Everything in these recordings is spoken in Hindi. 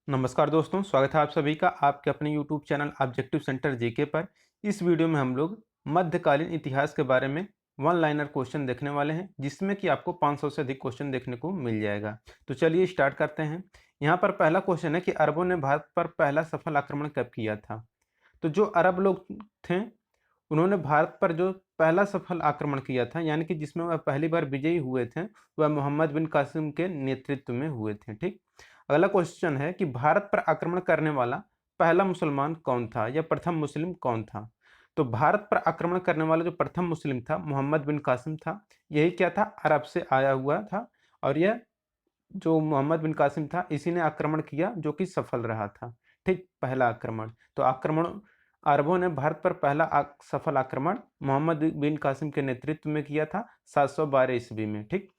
नमस्कार दोस्तों, स्वागत है आप सभी का आपके अपने YouTube channel objective centre GK पर। इस वीडियो में हम लोग मध्यकालीन इतिहास के बारे में वन लाइनर क्वेश्चन देखने वाले हैं, जिसमें कि आपको 500 से अधिक क्वेश्चन देखने को मिल जाएगा। तो चलिए स्टार्ट करते हैं। यहाँ पर पहला क्वेश्चन है कि अरबों ने भारत पर पहला सफल आक्रमण कब किया था। तो जो अरब लोग थे, उन्होंने भारत पर जो पहला सफल आक्रमण किया था, यानी कि जिसमें वह पहली बार विजयी हुए थे, वह मोहम्मद बिन कासिम के नेतृत्व में हुए थे। ठीक। अगला क्वेश्चन है कि भारत पर आक्रमण करने वाला पहला मुसलमान कौन था या प्रथम मुस्लिम कौन था। तो भारत पर आक्रमण करने वाला जो प्रथम मुस्लिम था, मोहम्मद बिन कासिम था। यही क्या था, अरब से आया हुआ था। और यह जो मोहम्मद बिन कासिम था, इसी ने आक्रमण किया, जो कि सफल रहा था। ठीक, पहला आक्रमण। तो आक्रमण अरबों ने भारत पर पहला सफल आक्रमण मोहम्मद बिन कासिम के नेतृत्व में किया था 712 ईस्वी में। ठीक।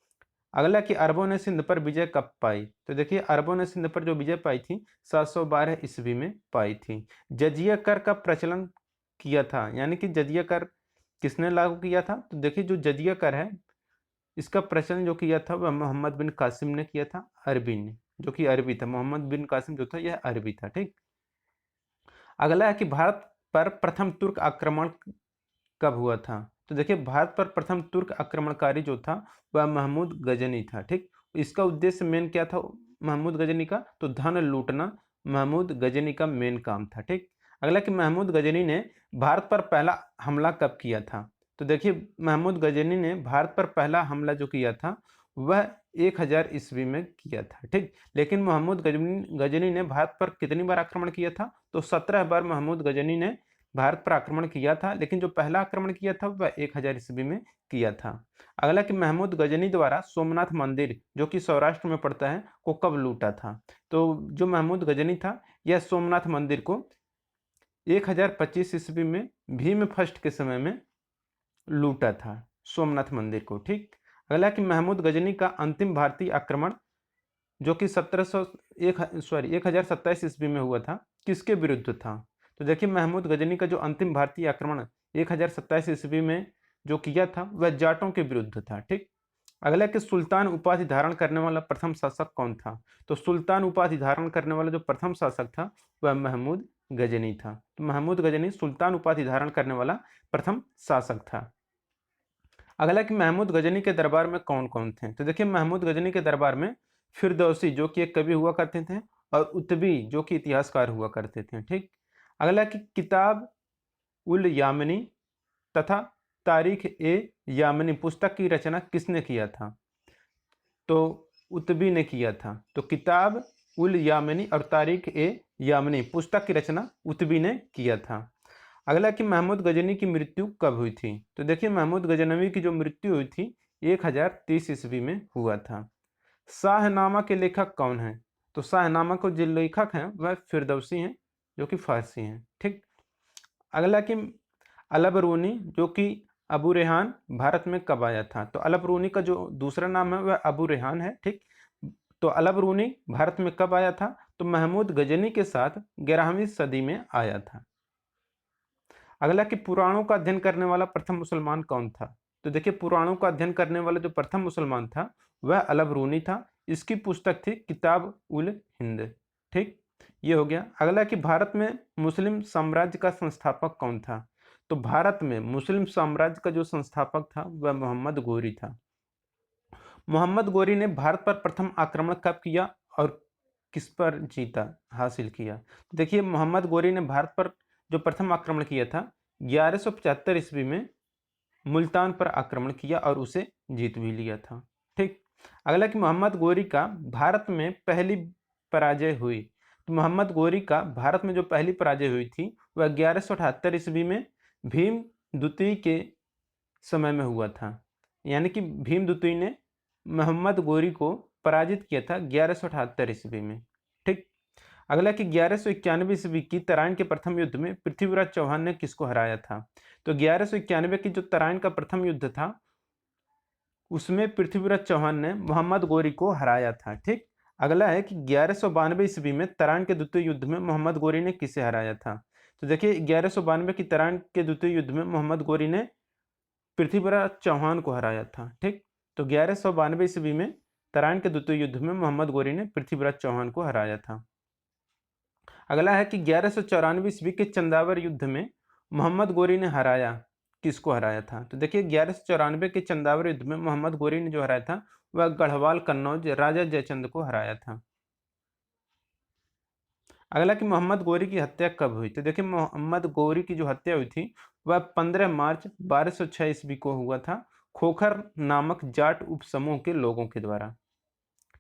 अगला कि अरबों ने सिंध पर विजय कब पाई। तो देखिए, अरबों ने सिंध पर जो विजय पाई थी 712 ईस्वी में पाई थी। जजिया कर का प्रचलन किया था, यानी कि जजिया कर किसने लागू किया था। तो देखिए, जो जजिया कर है, इसका प्रचलन जो किया था वह मोहम्मद बिन कासिम ने किया था, अरबी ने, जो कि अरबी था। मोहम्मद बिन कासिम जो था यह अरबी था। ठीक। अगला है कि भारत पर प्रथम तुर्क आक्रमण कब हुआ था। तो देखिए, भारत पर प्रथम तुर्क आक्रमणकारी जो था वह महमूद गजनी था। ठीक। इसका उद्देश्य मेन क्या था महमूद गजनी का, तो धन लूटना महमूद गजनी का मेन काम था। ठीक। अगला कि महमूद गजनी ने भारत पर पहला हमला कब किया था। तो देखिए, महमूद गजनी ने भारत पर पहला हमला जो किया था वह 1000 ईस्वी में किया था। ठीक। लेकिन महमूद गजनी गजनी ने भारत पर कितनी बार आक्रमण किया था, तो 17 बार महमूद गजनी ने भारत पर आक्रमण किया था। लेकिन जो पहला आक्रमण किया था वह 1000 ईस्वी में किया था। अगला कि महमूद गजनी द्वारा सोमनाथ मंदिर, जो कि सौराष्ट्र में पड़ता है, को कब लूटा था। तो जो महमूद गजनी था, यह सोमनाथ मंदिर को 1025 ईस्वी में भीम फर्स्ट के समय में लूटा था, सोमनाथ मंदिर को। ठीक। अगला कि महमूद गजनी का अंतिम भारतीय आक्रमण, जो कि 1027 ईस्वी में हुआ था, किसके विरुद्ध था। तो देखिए, महमूद गजनी का जो अंतिम भारतीय आक्रमण 1027 ईस्वी में जो किया था वह जाटों के विरुद्ध था। ठीक। अगला कि सुल्तान उपाधि धारण करने वाला प्रथम शासक कौन था। तो सुल्तान उपाधि धारण करने वाला जो प्रथम शासक था वह महमूद गजनी था। तो महमूद गजनी सुल्तान उपाधि धारण करने वाला प्रथम शासक था। अगला कि महमूद गजनी के दरबार में कौन कौन थे। तो देखिए, महमूद गजनी के दरबार में फिरदौसी, जो कि एक कवि हुआ करते थे, और उतबी, जो कि इतिहासकार हुआ करते थे। ठीक। अगला कि किताब उल यामिनी तथा तारीख ए यामिनी पुस्तक की रचना किसने किया था। तो उतबी ने किया था। तो किताब उल यामिनी और तारीख ए यामिनी पुस्तक की रचना उतबी ने किया था। अगला कि महमूद गजनी की मृत्यु कब हुई थी। तो देखिए, महमूद गजनवी की जो मृत्यु हुई थी 1030 ईस्वी में हुआ था। शाहनामा के लेखक कौन हैं। तो शाहनामा को जो लेखक हैं वह फिरदौसी हैं, जो कि फारसी हैं। ठीक। अगला कि अलबरूनी, जो कि अबू रेहान, भारत में कब आया था। तो अलबरूनी का जो दूसरा नाम है वह अबू रेहान है। ठीक। तो अलबरूनी भारत में कब आया था। तो महमूद गजनी के साथ 11वीं सदी में आया था। अगला कि पुराणों का अध्ययन करने वाला प्रथम मुसलमान कौन था। तो देखिए, पुराणों का अध्ययन करने वाला जो प्रथम मुसलमान था वह अलबरूनी था। इसकी पुस्तक थी किताब उल हिंद। ठीक। ये हो गया। अगला कि भारत में मुस्लिम साम्राज्य का संस्थापक कौन था। तो भारत में मुस्लिम साम्राज्य का जो संस्थापक था वह मोहम्मद गोरी था। मोहम्मद गोरी ने भारत पर प्रथम आक्रमण कब किया और किस पर जीता हासिल किया। तो देखिए, मोहम्मद गोरी ने भारत पर जो प्रथम आक्रमण किया था 1175 ईस्वी में मुल्तान पर आक्रमण किया और उसे जीत भी लिया था। ठीक। अगला कि मोहम्मद गोरी का भारत में पहली पराजय हुई। तो मोहम्मद गोरी का भारत में जो पहली पराजय हुई थी वह 1178 ईस्वी में भीम द्वितीय के समय में हुआ था। यानी कि भीम द्वितीय ने मोहम्मद गोरी को पराजित किया था 1178 ईस्वी में। ठीक। अगला कि 1191 ईस्वी की तराइन के प्रथम युद्ध में पृथ्वीराज चौहान ने किसको हराया था। तो 1191 की जो तराइन का प्रथम युद्ध था उसमें पृथ्वीराज चौहान ने मोहम्मद गोरी को हराया था। ठीक। अगला है कि 1192 ईस्वी में तराइन के द्वितीय युद्ध में मोहम्मद गोरी ने किसे हराया था। तो देखिए, 1192 की तराइन के द्वितीय युद्ध में मोहम्मद गोरी ने पृथ्वीराज चौहान को हराया था। ठीक। तो 1192 ईस्वी में तराइन के द्वितीय युद्ध में मोहम्मद गोरी ने पृथ्वीराज चौहान को हराया था। अगला है कि 1194 ईस्वी के चंदावर युद्ध में मोहम्मद गोरी ने हराया, किसको हराया था? तो देखिए 1194 के चंदावर युद्ध में मोहम्मद गोरी ने जो हराया था वह गढ़वाल कन्नौज राजा जयचंद को हराया था। अगला कि मोहम्मद गोरी की हत्या कब हुई? तो देखिए मोहम्मद गोरी की जो हत्या हुई थी वह 15 मार्च 1206 ईस्वी को हुआ था, खोखर नामक जाट उपसमूह के लोगों के द्वारा।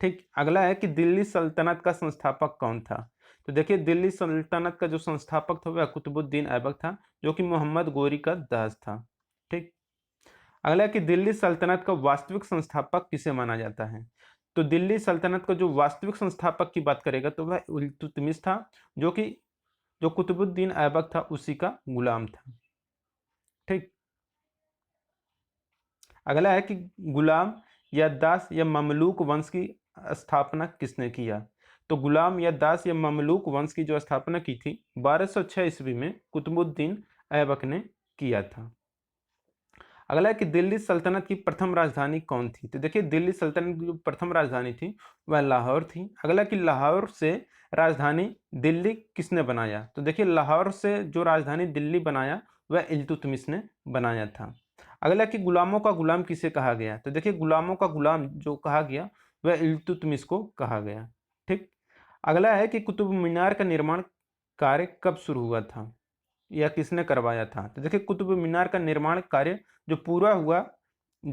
ठीक। अगला है कि दिल्ली सल्तनत का संस्थापक कौन था? तो देखिए दिल्ली सल्तनत का जो संस्थापक था वह कुतुबुद्दीन ऐबक था, जो कि मोहम्मद गोरी का दास था। ठीक। अगला है कि दिल्ली सल्तनत का वास्तविक संस्थापक किसे माना जाता है? तो दिल्ली सल्तनत का जो वास्तविक संस्थापक की बात करेगा तो वह इल्तुतमिश था, जो कि जो कुतुबुद्दीन ऐबक था उसी का गुलाम था। ठीक। अगला है कि गुलाम या दास या ममलूक वंश की स्थापना किसने किया? तो गुलाम या दास या ममलूक वंश की जो स्थापना की थी 1206 ईस्वी में कुतुबुद्दीन ऐबक ने किया था। अगला है कि दिल्ली सल्तनत की प्रथम राजधानी कौन थी? तो देखिए दिल्ली सल्तनत की जो प्रथम राजधानी थी वह लाहौर थी। अगला कि लाहौर से राजधानी दिल्ली किसने बनाया? तो देखिए लाहौर से जो राजधानी दिल्ली बनाया वह इल्तुतमिश ने बनाया था। अगला कि गुलामों का गुलाम किसे कहा गया? तो देखिए गुलामों का गुलाम जो कहा गया वह इल्तुतमिश को कहा गया। ठीक। अगला है कि कुतुब मीनार का निर्माण कार्य कब शुरू हुआ था या किसने करवाया था? तो देखिए कुतुब मीनार का निर्माण कार्य जो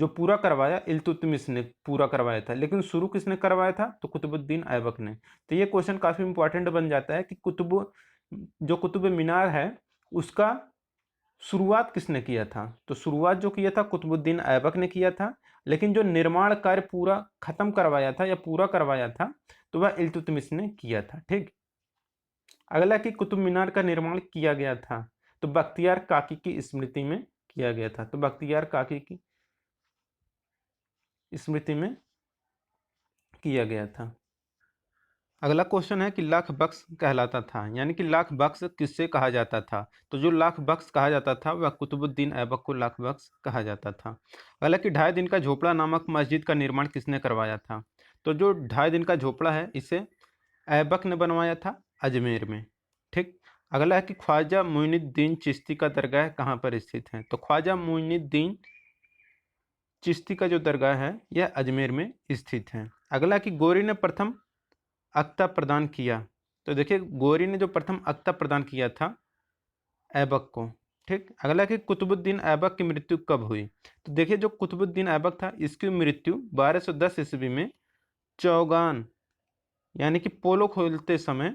पूरा करवाया इल्तुतमिश ने पूरा करवाया था, लेकिन शुरू किसने करवाया था? तो कुतुबुद्दीन ऐबक ने। तो ये क्वेश्चन काफी इंपॉर्टेंट बन जाता है कि कुतुब मीनार है उसका शुरुआत किसने किया था? तो शुरुआत जो किया था कुतुबुद्दीन ऐबक ने किया था, लेकिन जो निर्माण कार्य पूरा खत्म करवाया था या पूरा करवाया था तो वह इल्तुतमिश ने किया था। ठीक। अगला कि कुतुब मीनार का निर्माण किया गया था तो बख्तियार काकी की स्मृति में किया गया था। तो बख्तियार काकी की स्मृति में किया गया था। अगला क्वेश्चन है कि लाख बख्श कहलाता था, यानी कि लाख बख्श किससे कहा जाता था? तो जो लाख बख्श कहा जाता था वह कुतुबुद्दीन ऐबक को लाख बख्श कहा जाता था। अगला कि 2.5 दिन का झोपड़ा नामक मस्जिद का निर्माण किसने करवाया था? तो जो 2.5 दिन का झोपड़ा है इसे ऐबक ने बनवाया था अजमेर में। ठीक। अगला है कि ख्वाजा मोइनुद्दीन चिश्ती का दरगाह कहाँ पर स्थित है? तो ख्वाजा मोइनुद्दीन चिश्ती का जो दरगाह है यह अजमेर में स्थित है। अगला कि गोरी ने प्रथम अख्ता प्रदान किया। तो देखिए गोरी ने जो प्रथम अख्ता प्रदान किया था ऐबक को। ठीक। अगला कि कुतुबुद्दीन ऐबक की मृत्यु कब हुई? तो देखिए जो कुतुबुद्दीन ऐबक था इसकी मृत्यु 1210 ईस्वी में चौगान यानी कि पोलो खोलते समय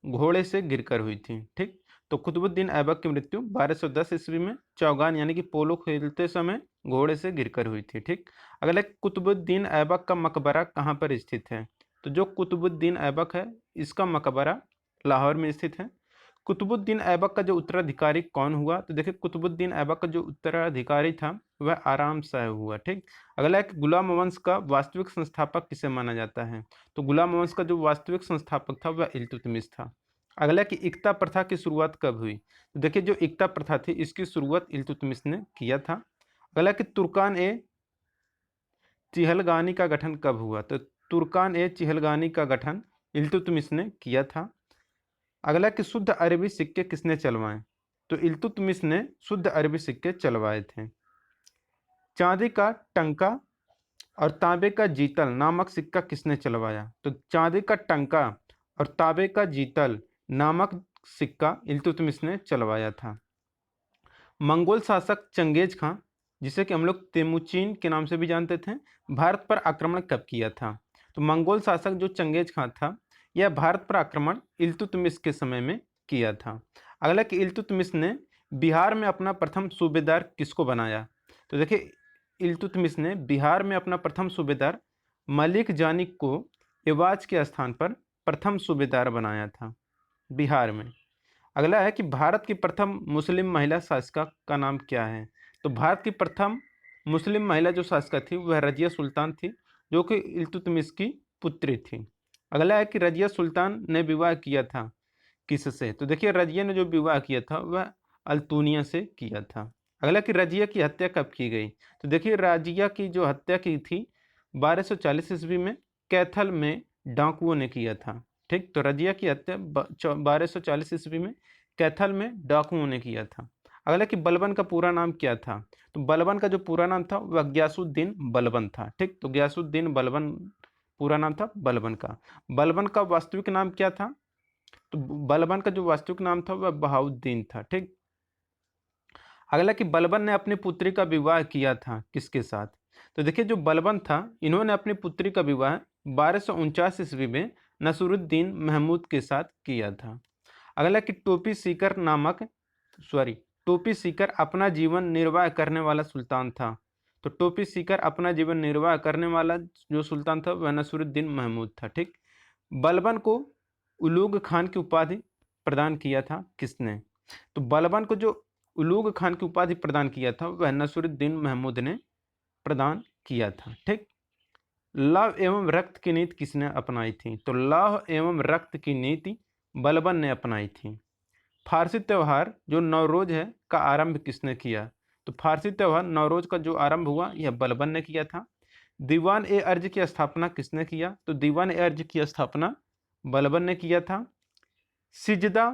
घोड़े से गिरकर हुई थी। ठीक। तो कुतुबुद्दीन ऐबक की मृत्यु 1210 ईस्वी में चौगान यानी कि पोलो खेलते समय घोड़े से गिरकर हुई थी। ठीक। अगला कुतुबुद्दीन ऐबक का मकबरा कहाँ पर स्थित है? तो जो कुतुबुद्दीन ऐबक है इसका मकबरा लाहौर में स्थित है। कुतुबुद्दीन ऐबक का जो उत्तराधिकारी कौन हुआ? तो देखिए कुतुबुद्दीन ऐबक का जो उत्तराधिकारी था वह आराम शाह हुआ। ठीक। अगला है कि गुलाम वंश का वास्तविक संस्थापक किसे माना जाता है? तो गुलाम वंश का जो वास्तविक संस्थापक था वह इल्तुतमिश था। अगला कि इक्ता प्रथा की शुरुआत कब हुई? तो देखिए जो इक्ता प्रथा थी इसकी शुरुआत इल्तुतमिश ने किया था। अगला कि तुर्कान ए चिहलगानी का गठन कब हुआ? तो तुर्कान ए चिहलगानी का गठन इल्तुतमिश ने किया था। अगला कि शुद्ध अरबी सिक्के किसने चलवाए? तो इल्तुतमिश ने शुद्ध अरबी सिक्के चलवाए थे। चांदी का टंका और तांबे का जीतल नामक सिक्का किसने चलवाया? तो चांदी का टंका और तांबे का जीतल नामक सिक्का इल्तुतमिश ने चलवाया था। मंगोल शासक चंगेज खां, जिसे कि हम लोग तेमुचिन के नाम से भी जानते थे, भारत पर आक्रमण कब किया था? तो मंगोल शासक जो चंगेज खां था यह भारत पर आक्रमण इल्तुतमिश के समय में किया था। अगला कि इल्तुतमिश ने बिहार में अपना प्रथम सूबेदार किसको बनाया? तो देखिए इल्तुतमिश ने बिहार में अपना प्रथम सूबेदार मलिक जानी को एवाज के स्थान पर प्रथम सूबेदार बनाया था बिहार में। अगला है कि भारत की प्रथम मुस्लिम महिला शासिका का नाम क्या है? तो भारत की प्रथम मुस्लिम महिला जो शासिका थी वह रजिया सुल्तान थी, जो कि इल्तुतमिश की पुत्री थी। अगला है कि रजिया सुल्तान ने विवाह किया था किससे? तो देखिए रजिया ने जो विवाह किया था वह अल्तुनिया से किया था। अगला कि रजिया की हत्या कब की गई? तो देखिए रजिया की जो हत्या की थी 1240 ईस्वी में कैथल में डाकुओं ने किया था। ठीक। तो रजिया की हत्या 1240 ईस्वी में कैथल में डाकुओं ने किया था। अगला कि बलबन का पूरा नाम क्या था? तो बलबन का जो पूरा नाम था वह गयासुद्दीन बलबन था। ठीक। तो गयासुद्दीन बलबन पूरा नाम था बलबन का। बलबन का वास्तविक नाम क्या था? तो बलबन का जो वास्तविक नाम था वह बहाउद्दीन था। ठीक। अगला कि बलबन ने अपनी पुत्री का विवाह किया था किसके साथ? तो देखिए जो बलबन था इन्होंने अपनी पुत्री का विवाह 1249 ईस्वी में नसरुद्दीन महमूद के साथ किया था। अगला कि टोपी सीकर अपना जीवन निर्वाह करने वाला सुल्तान था। तो टोपी सीकर अपना जीवन निर्वाह करने वाला जो सुल्तान था वह नसरुद्दीन महमूद था। ठीक। बलबन को उलूग खान की उपाधि प्रदान किया था किसने? तो बलबन को जो उलूग खान की उपाधि प्रदान किया था वह नसरुद्दीन महमूद ने प्रदान किया था। ठीक। लव एवं रक्त की नीति किसने अपनाई थी? तो लव एवं रक्त की नीति बलबन ने अपनाई थी। फारसी त्यौहार जो नवरोज है का आरंभ किसने किया? तो फारसी त्यौहार नवरोज का जो आरंभ हुआ यह बलबन ने किया था। दीवान ए अर्ज की स्थापना किसने किया? तो दीवान ए अर्ज की स्थापना बलबन ने किया था। सिजदा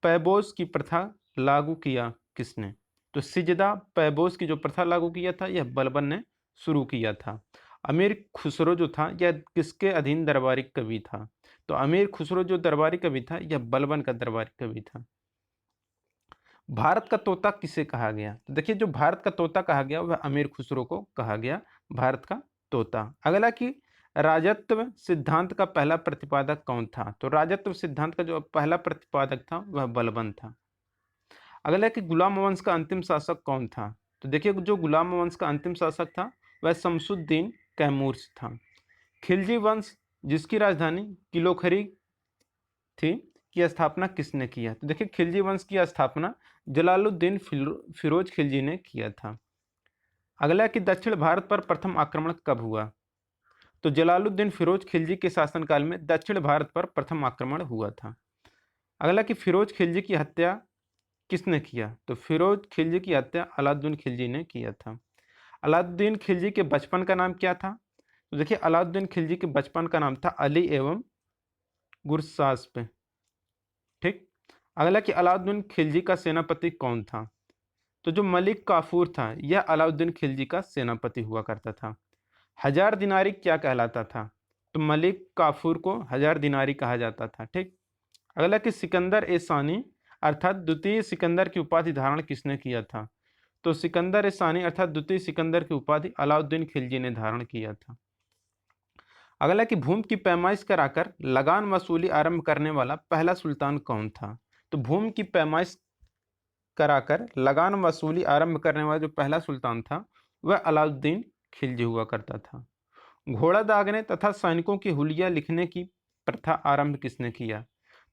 पैबोस की प्रथा लागू किया किसने? तो सिजदा पैबोस की जो प्रथा लागू किया था यह बलबन ने शुरू किया था। अमीर खुसरो जो था यह किसके अधीन दरबारी कवि था? तो अमीर खुसरो जो दरबारी कवि था यह बलबन का दरबारी कवि था। भारत का तोता किसे कहा गया? तो देखिए जो भारत का तोता कहा गया वह अमीर खुसरो को कहा गया भारत का तोता। अगला कि राजत्व सिद्धांत का पहला प्रतिपादक कौन था? तो राजत्व सिद्धांत का जो पहला प्रतिपादक था वह बलबन था। अगला कि गुलाम वंश का अंतिम शासक कौन था? तो देखिए जो गुलाम वंश का अंतिम शासक था वह शमसुद्दीन कैमूर था। खिलजी वंश जिसकी राजधानी किलोखरी थी की स्थापना किसने किया? तो देखिए खिलजी वंश की स्थापना जलालुद्दीन फिरोज खिलजी ने किया था। अगला कि दक्षिण भारत पर प्रथम आक्रमण कब हुआ? तो जलालुद्दीन फिरोज खिलजी के शासनकाल में दक्षिण भारत पर प्रथम आक्रमण हुआ था। अगला कि फिरोज खिलजी की हत्या किसने किया? तो फिरोज खिलजी की हत्या अलाउद्दीन खिलजी ने किया था। अलाउद्दीन खिलजी के बचपन का नाम क्या था? तो देखिए अलाउद्दीन खिलजी के बचपन का नाम था अली एवं गुरसास्प। ठीक। अगला कि अलाउद्दीन खिलजी का सेनापति कौन था? तो जो मलिक काफूर था यह अलाउद्दीन खिलजी का सेनापति हुआ करता था। हजार दिनारी क्या कहलाता था? तो मलिक काफूर को हजार दिनारी कहा जाता था। ठीक। अगला कि सिकंदर ए सानी अर्थात द्वितीय सिकंदर की उपाधि धारण किसने किया था? तो सिकंदर ए सानी अर्थात द्वितीय सिकंदर की उपाधि अलाउद्दीन खिलजी ने धारण किया था। अगला कि भूमि की पैमाइश कराकर लगान वसूली आरंभ करने वाला पहला सुल्तान कौन था? तो भूमि की पैमाइश कराकर लगान वसूली आरंभ करने वाला जो पहला सुल्तान था वह अलाउद्दीन खिलजी हुआ करता था। घोड़ा दागने तथा सैनिकों की हुलिया लिखने की प्रथा आरंभ किसने किया?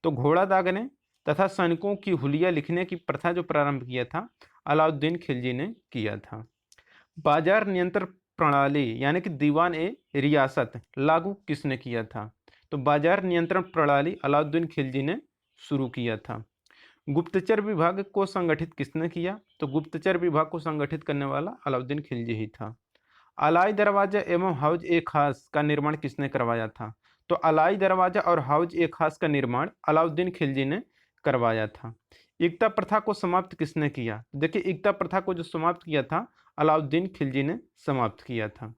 तो घोड़ा दागने तथा सैनिकों की हुलिया लिखने की प्रथा जो प्रारंभ किया था अलाउद्दीन खिलजी ने किया था। बाजार नियंत्रण प्रणाली यानी कि दीवान ए रियासत लागू किसने किया था? तो बाजार नियंत्रण प्रणाली अलाउद्दीन खिलजी ने शुरू किया था। गुप्तचर विभाग को संगठित किसने किया? तो गुप्तचर विभाग को संगठित करने वाला अलाउद्दीन खिलजी ही था। अलाई दरवाजा एवं हौज ए खास का निर्माण किसने करवाया था? तो अलाई दरवाजा और हौज ए खास का निर्माण अलाउद्दीन खिलजी ने करवाया था। एकता प्रथा को समाप्त किसने किया? देखिए एकता प्रथा को जो समाप्त किया था अलाउद्दीन खिलजी ने समाप्त किया था।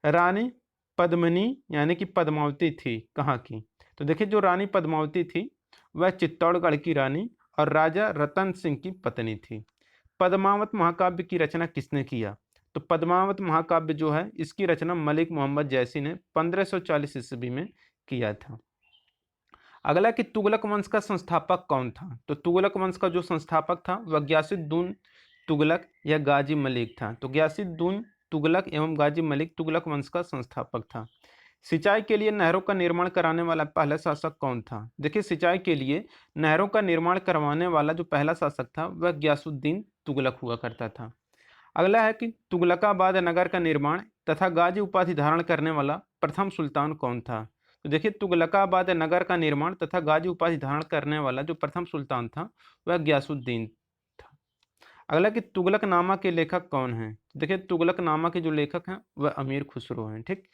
रानी पद्मिनी यानी कि पद्मावती थी कहाँ की? तो देखिए जो रानी पद्मावती थी वह चित्तौड़गढ़ की रानी और राजा रतन सिंह की पत्नी थी। पद्मावत महाकाव्य की रचना किसने किया? तो पद्मावत महाकाव्य जो है इसकी रचना मलिक मोहम्मद जैसी ने 1540 ईस्वी में किया था। अगला कि तुगलक वंश का संस्थापक कौन था? तो तुगलक वंश का जो संस्थापक था वह गयासुद्दीन तुगलक या गाजी मलिक था। तो गयासुद्दीन तुगलक एवं गाजी मलिक तुगलक वंश का संस्थापक था। सिंचाई के लिए नहरों का निर्माण कराने वाला पहला शासक कौन था? देखिए सिंचाई के लिए नहरों का निर्माण करवाने वाला जो पहला शासक था वह गयासुद्दीन तुगलक हुआ करता था। अगला है कि तुगलकाबाद नगर का निर्माण तथा गाजी उपाधि धारण करने वाला प्रथम सुल्तान कौन था? तो देखिए तुगलकाबाद नगर का निर्माण तथा गाजी उपाधि धारण करने वाला जो प्रथम सुल्तान था वह गयासुद्दीन था। अगला कि तुगलकनामा के लेखक कौन हैं? देखिए तुगलकनामा के जो लेखक हैं वह अमीर खुसरो हैं। ठीक।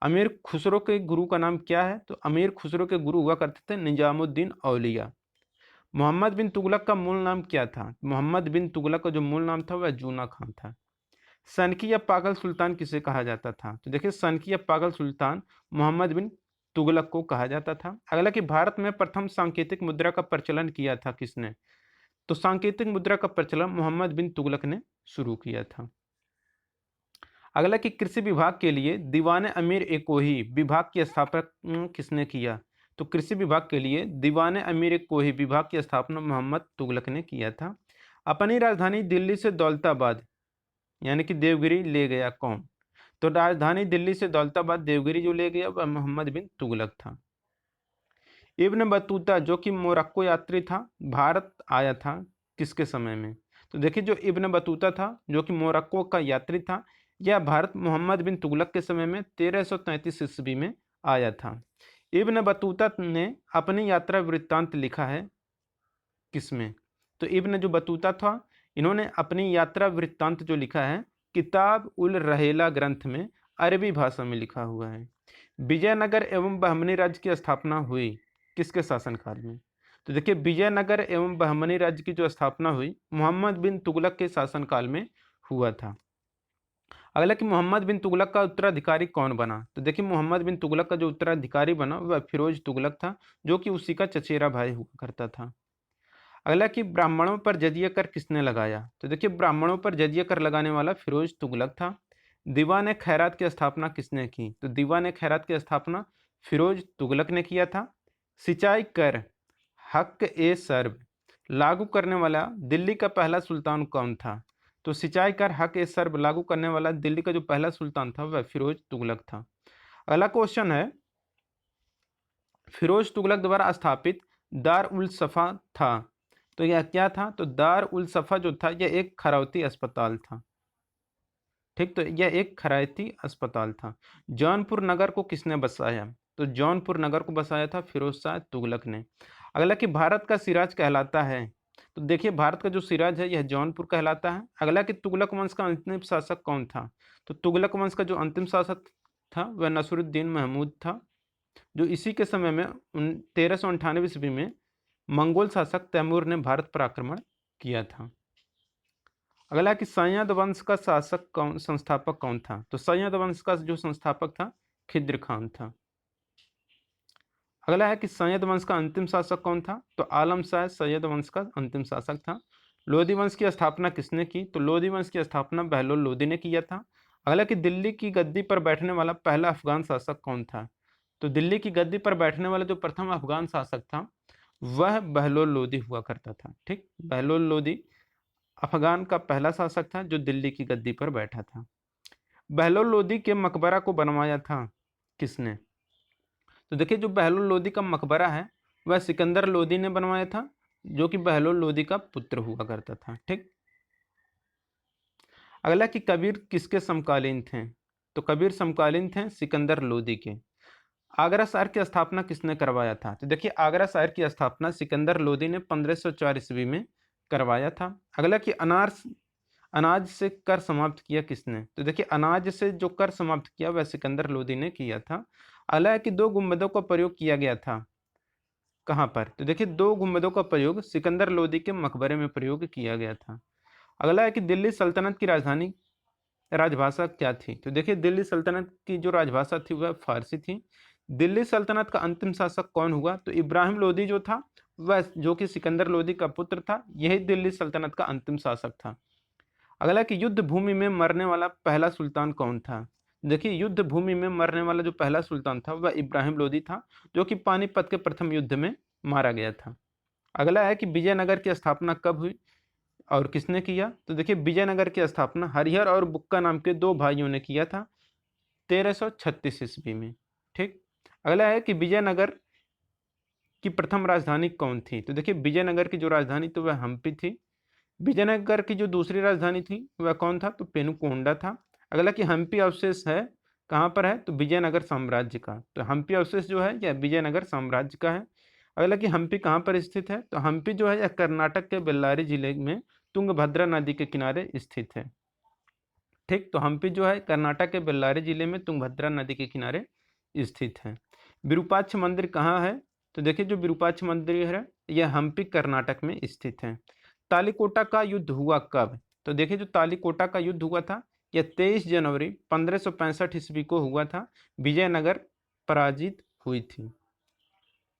अमीर खुसरो के गुरु का नाम क्या है? तो अमीर खुसरो के गुरु हुआ करते थे निजामुद्दीन औलिया। मोहम्मद बिन तुगलक का मूल नाम क्या था? मोहम्मद बिन तुगलक का जो मूल नाम था वह जूना खान था। सनकी या पागल सुल्तान किसे कहा जाता था? तो देखिए सनकी या पागल सुल्तान मोहम्मद बिन तुगलक को कहा जाता था। अगला कि भारत में प्रथम सांकेतिक मुद्रा का प्रचलन किया था किसने? तो सांकेतिक मुद्रा का प्रचलन मोहम्मद बिन तुगलक ने शुरू किया था। अगला कि कृषि विभाग के लिए दीवान अमीर एकोही विभाग की स्थापना किसने किया? तो कृषि विभाग के लिए दीवान अमीर एकोही विभाग की स्थापना मोहम्मद तुगलक ने किया था। अपनी राजधानी दिल्ली से दौलताबाद यानी कि देवगिरी ले गया कौन? तो राजधानी दिल्ली से दौलताबाद देवगिरी जो ले गया वह मोहम्मद बिन तुगलक था। इब्न बतूता जो कि मोरक्को यात्री था, भारत आया था किसके समय में? तो देखिए जो इब्न बतूता था जो कि मोरक्को का यात्री था, यह भारत मोहम्मद बिन तुगलक के समय में 1333 ईस्वी में आया था। इब्न बतूता ने अपनी यात्रा वृत्तांत लिखा है किसमें? तो इब्न जो बतूता था इन्होंने अपनी यात्रा वृत्तांत जो लिखा है किताब उल रहेला ग्रंथ में अरबी भाषा में लिखा हुआ है। विजयनगर एवं बहमनी राज्य की स्थापना हुई किसके शासनकाल में? तो देखिए विजयनगर एवं बहमनी राज्य की जो स्थापना हुई मोहम्मद बिन तुगलक के शासनकाल में हुआ था। अगला कि मोहम्मद बिन तुगलक का उत्तराधिकारी कौन बना? तो देखिए मोहम्मद बिन तुगलक का जो उत्तराधिकारी बना वह फिरोज तुगलक था जो कि उसी का चचेरा भाई हुआ करता था। अगला कि ब्राह्मणों पर जजिया कर किसने लगाया? तो देखिए ब्राह्मणों पर जजिया कर लगाने वाला फिरोज तुगलक था। दीवान खैरात की स्थापना किसने की? तो दीवान खैरात की स्थापना फिरोज तुगलक ने किया था। सिंचाई कर हक ए सर्व लागू करने वाला दिल्ली का पहला सुल्तान कौन था? तो सिंचाई कर हक ए सर्व लागू करने वाला दिल्ली का जो पहला सुल्तान था वह फिरोज तुगलक था। अगला क्वेश्चन है फिरोज तुगलक द्वारा स्थापित दार उल सफा था, तो यह क्या था? तो दार उल सफा जो था यह एक खरौती अस्पताल था। ठीक, तो यह एक खरायती अस्पताल था। जौनपुर नगर को किसने बसाया? तो जौनपुर नगर को बसाया था फिरोज शाह तुगलक ने। अगला कि भारत का सिराज कहलाता है, तो देखिए भारत का जो सिराज है यह जौनपुर कहलाता है। अगला कि तुगलक वंश का अंतिम शासक कौन था? तो तुगलक वंश का जो अंतिम शासक था वह नसरुद्दीन महमूद था, जो इसी के समय में 1398 ईस्वी में मंगोल शासक तैमूर ने भारत पर आक्रमण किया था। अगला कि सैयद वंश का शासक कौन संस्थापक कौन था? तो सैयद वंश का जो संस्थापक था खिद्र खान था। अगला है कि सैयद वंश का अंतिम शासक कौन था? तो आलम शाह सैयद वंश का अंतिम शासक था। लोधी वंश की स्थापना किसने की? तो लोधी वंश की स्थापना बहलोल लोधी ने किया था। अगला कि दिल्ली की गद्दी पर बैठने वाला पहला अफगान शासक कौन था? तो दिल्ली की गद्दी पर बैठने वाला जो प्रथम अफगान शासक था वह बहलोल लोधी हुआ करता था। ठीक, बहलोल लोधी अफगान का पहला शासक था जो दिल्ली की गद्दी पर बैठा था। बहलोल लोधी के मकबरा को बनवाया था किसने? तो देखिए जो बहलोल लोधी का मकबरा है वह सिकंदर लोधी ने बनवाया था, जो कि बहलोल लोधी का पुत्र हुआ करता था। ठीक, अगला कि कबीर किसके समकालीन थे? तो कबीर समकालीन थे सिकंदर लोधी के। आगरा शहर की स्थापना किसने करवाया था? तो देखिए आगरा शहर की स्थापना सिकंदर लोधी ने 1504 ईस्वी में करवाया था। अगला कि अनाज से कर समाप्त किया किसने? तो देखिए अनाज से जो कर समाप्त किया वह सिकंदर लोधी ने किया था। अगला है कि दो गुंबदों का प्रयोग किया गया था कहाँ पर? तो देखिए दो गुंबदों का प्रयोग सिकंदर लोधी के मकबरे में प्रयोग किया गया था। अगला है कि दिल्ली सल्तनत की राजधानी राजभाषा क्या थी? तो देखिए दिल्ली सल्तनत की जो राजभाषा थी वह फारसी थी। दिल्ली सल्तनत का अंतिम शासक कौन हुआ? तो इब्राहिम लोधी जो था वह जो कि सिकंदर लोधी का पुत्र था, यही दिल्ली सल्तनत का अंतिम शासक था। अगला कि युद्ध भूमि में मरने वाला पहला सुल्तान कौन था? देखिए युद्ध भूमि में मरने वाला जो पहला सुल्तान था वह इब्राहिम लोधी था, जो कि पानीपत के प्रथम युद्ध में मारा गया था। अगला है कि विजयनगर की स्थापना कब हुई और किसने किया? तो देखिए विजयनगर की स्थापना हरिहर और बुक्का नाम के दो भाइयों ने किया था 1336 ईस्वी में। ठीक, अगला है कि विजयनगर की प्रथम राजधानी कौन थी? तो देखिए विजयनगर की जो राजधानी तो वह हम्पी थी। विजयनगर की जो दूसरी राजधानी थी वह कौन था? तो पेनुकोंडा था। अगला कि हम्पी अवशेष है कहाँ पर है? तो विजयनगर साम्राज्य का। तो हम्पी अवशेष जो है यह विजयनगर साम्राज्य का है। अगला कि हम्पी कहाँ पर स्थित है? तो हम्पी जो है यह कर्नाटक के बेल्लारी जिले में तुंगभद्रा नदी के किनारे स्थित है। ठीक, तो हम्पी जो है कर्नाटक के बेल्लारी जिले में तुंगभद्रा नदी के किनारे स्थित है। विरूपाक्ष मंदिर कहाँ है? तो देखिए जो विरूपाक्ष मंदिर है यह हम्पी कर्नाटक में स्थित है। तालीकोटा का युद्ध हुआ कब? तो देखिए जो तालीकोटा का युद्ध हुआ था यह 23 जनवरी 1565 ईस्वी को हुआ था। विजयनगर पराजित हुई थी।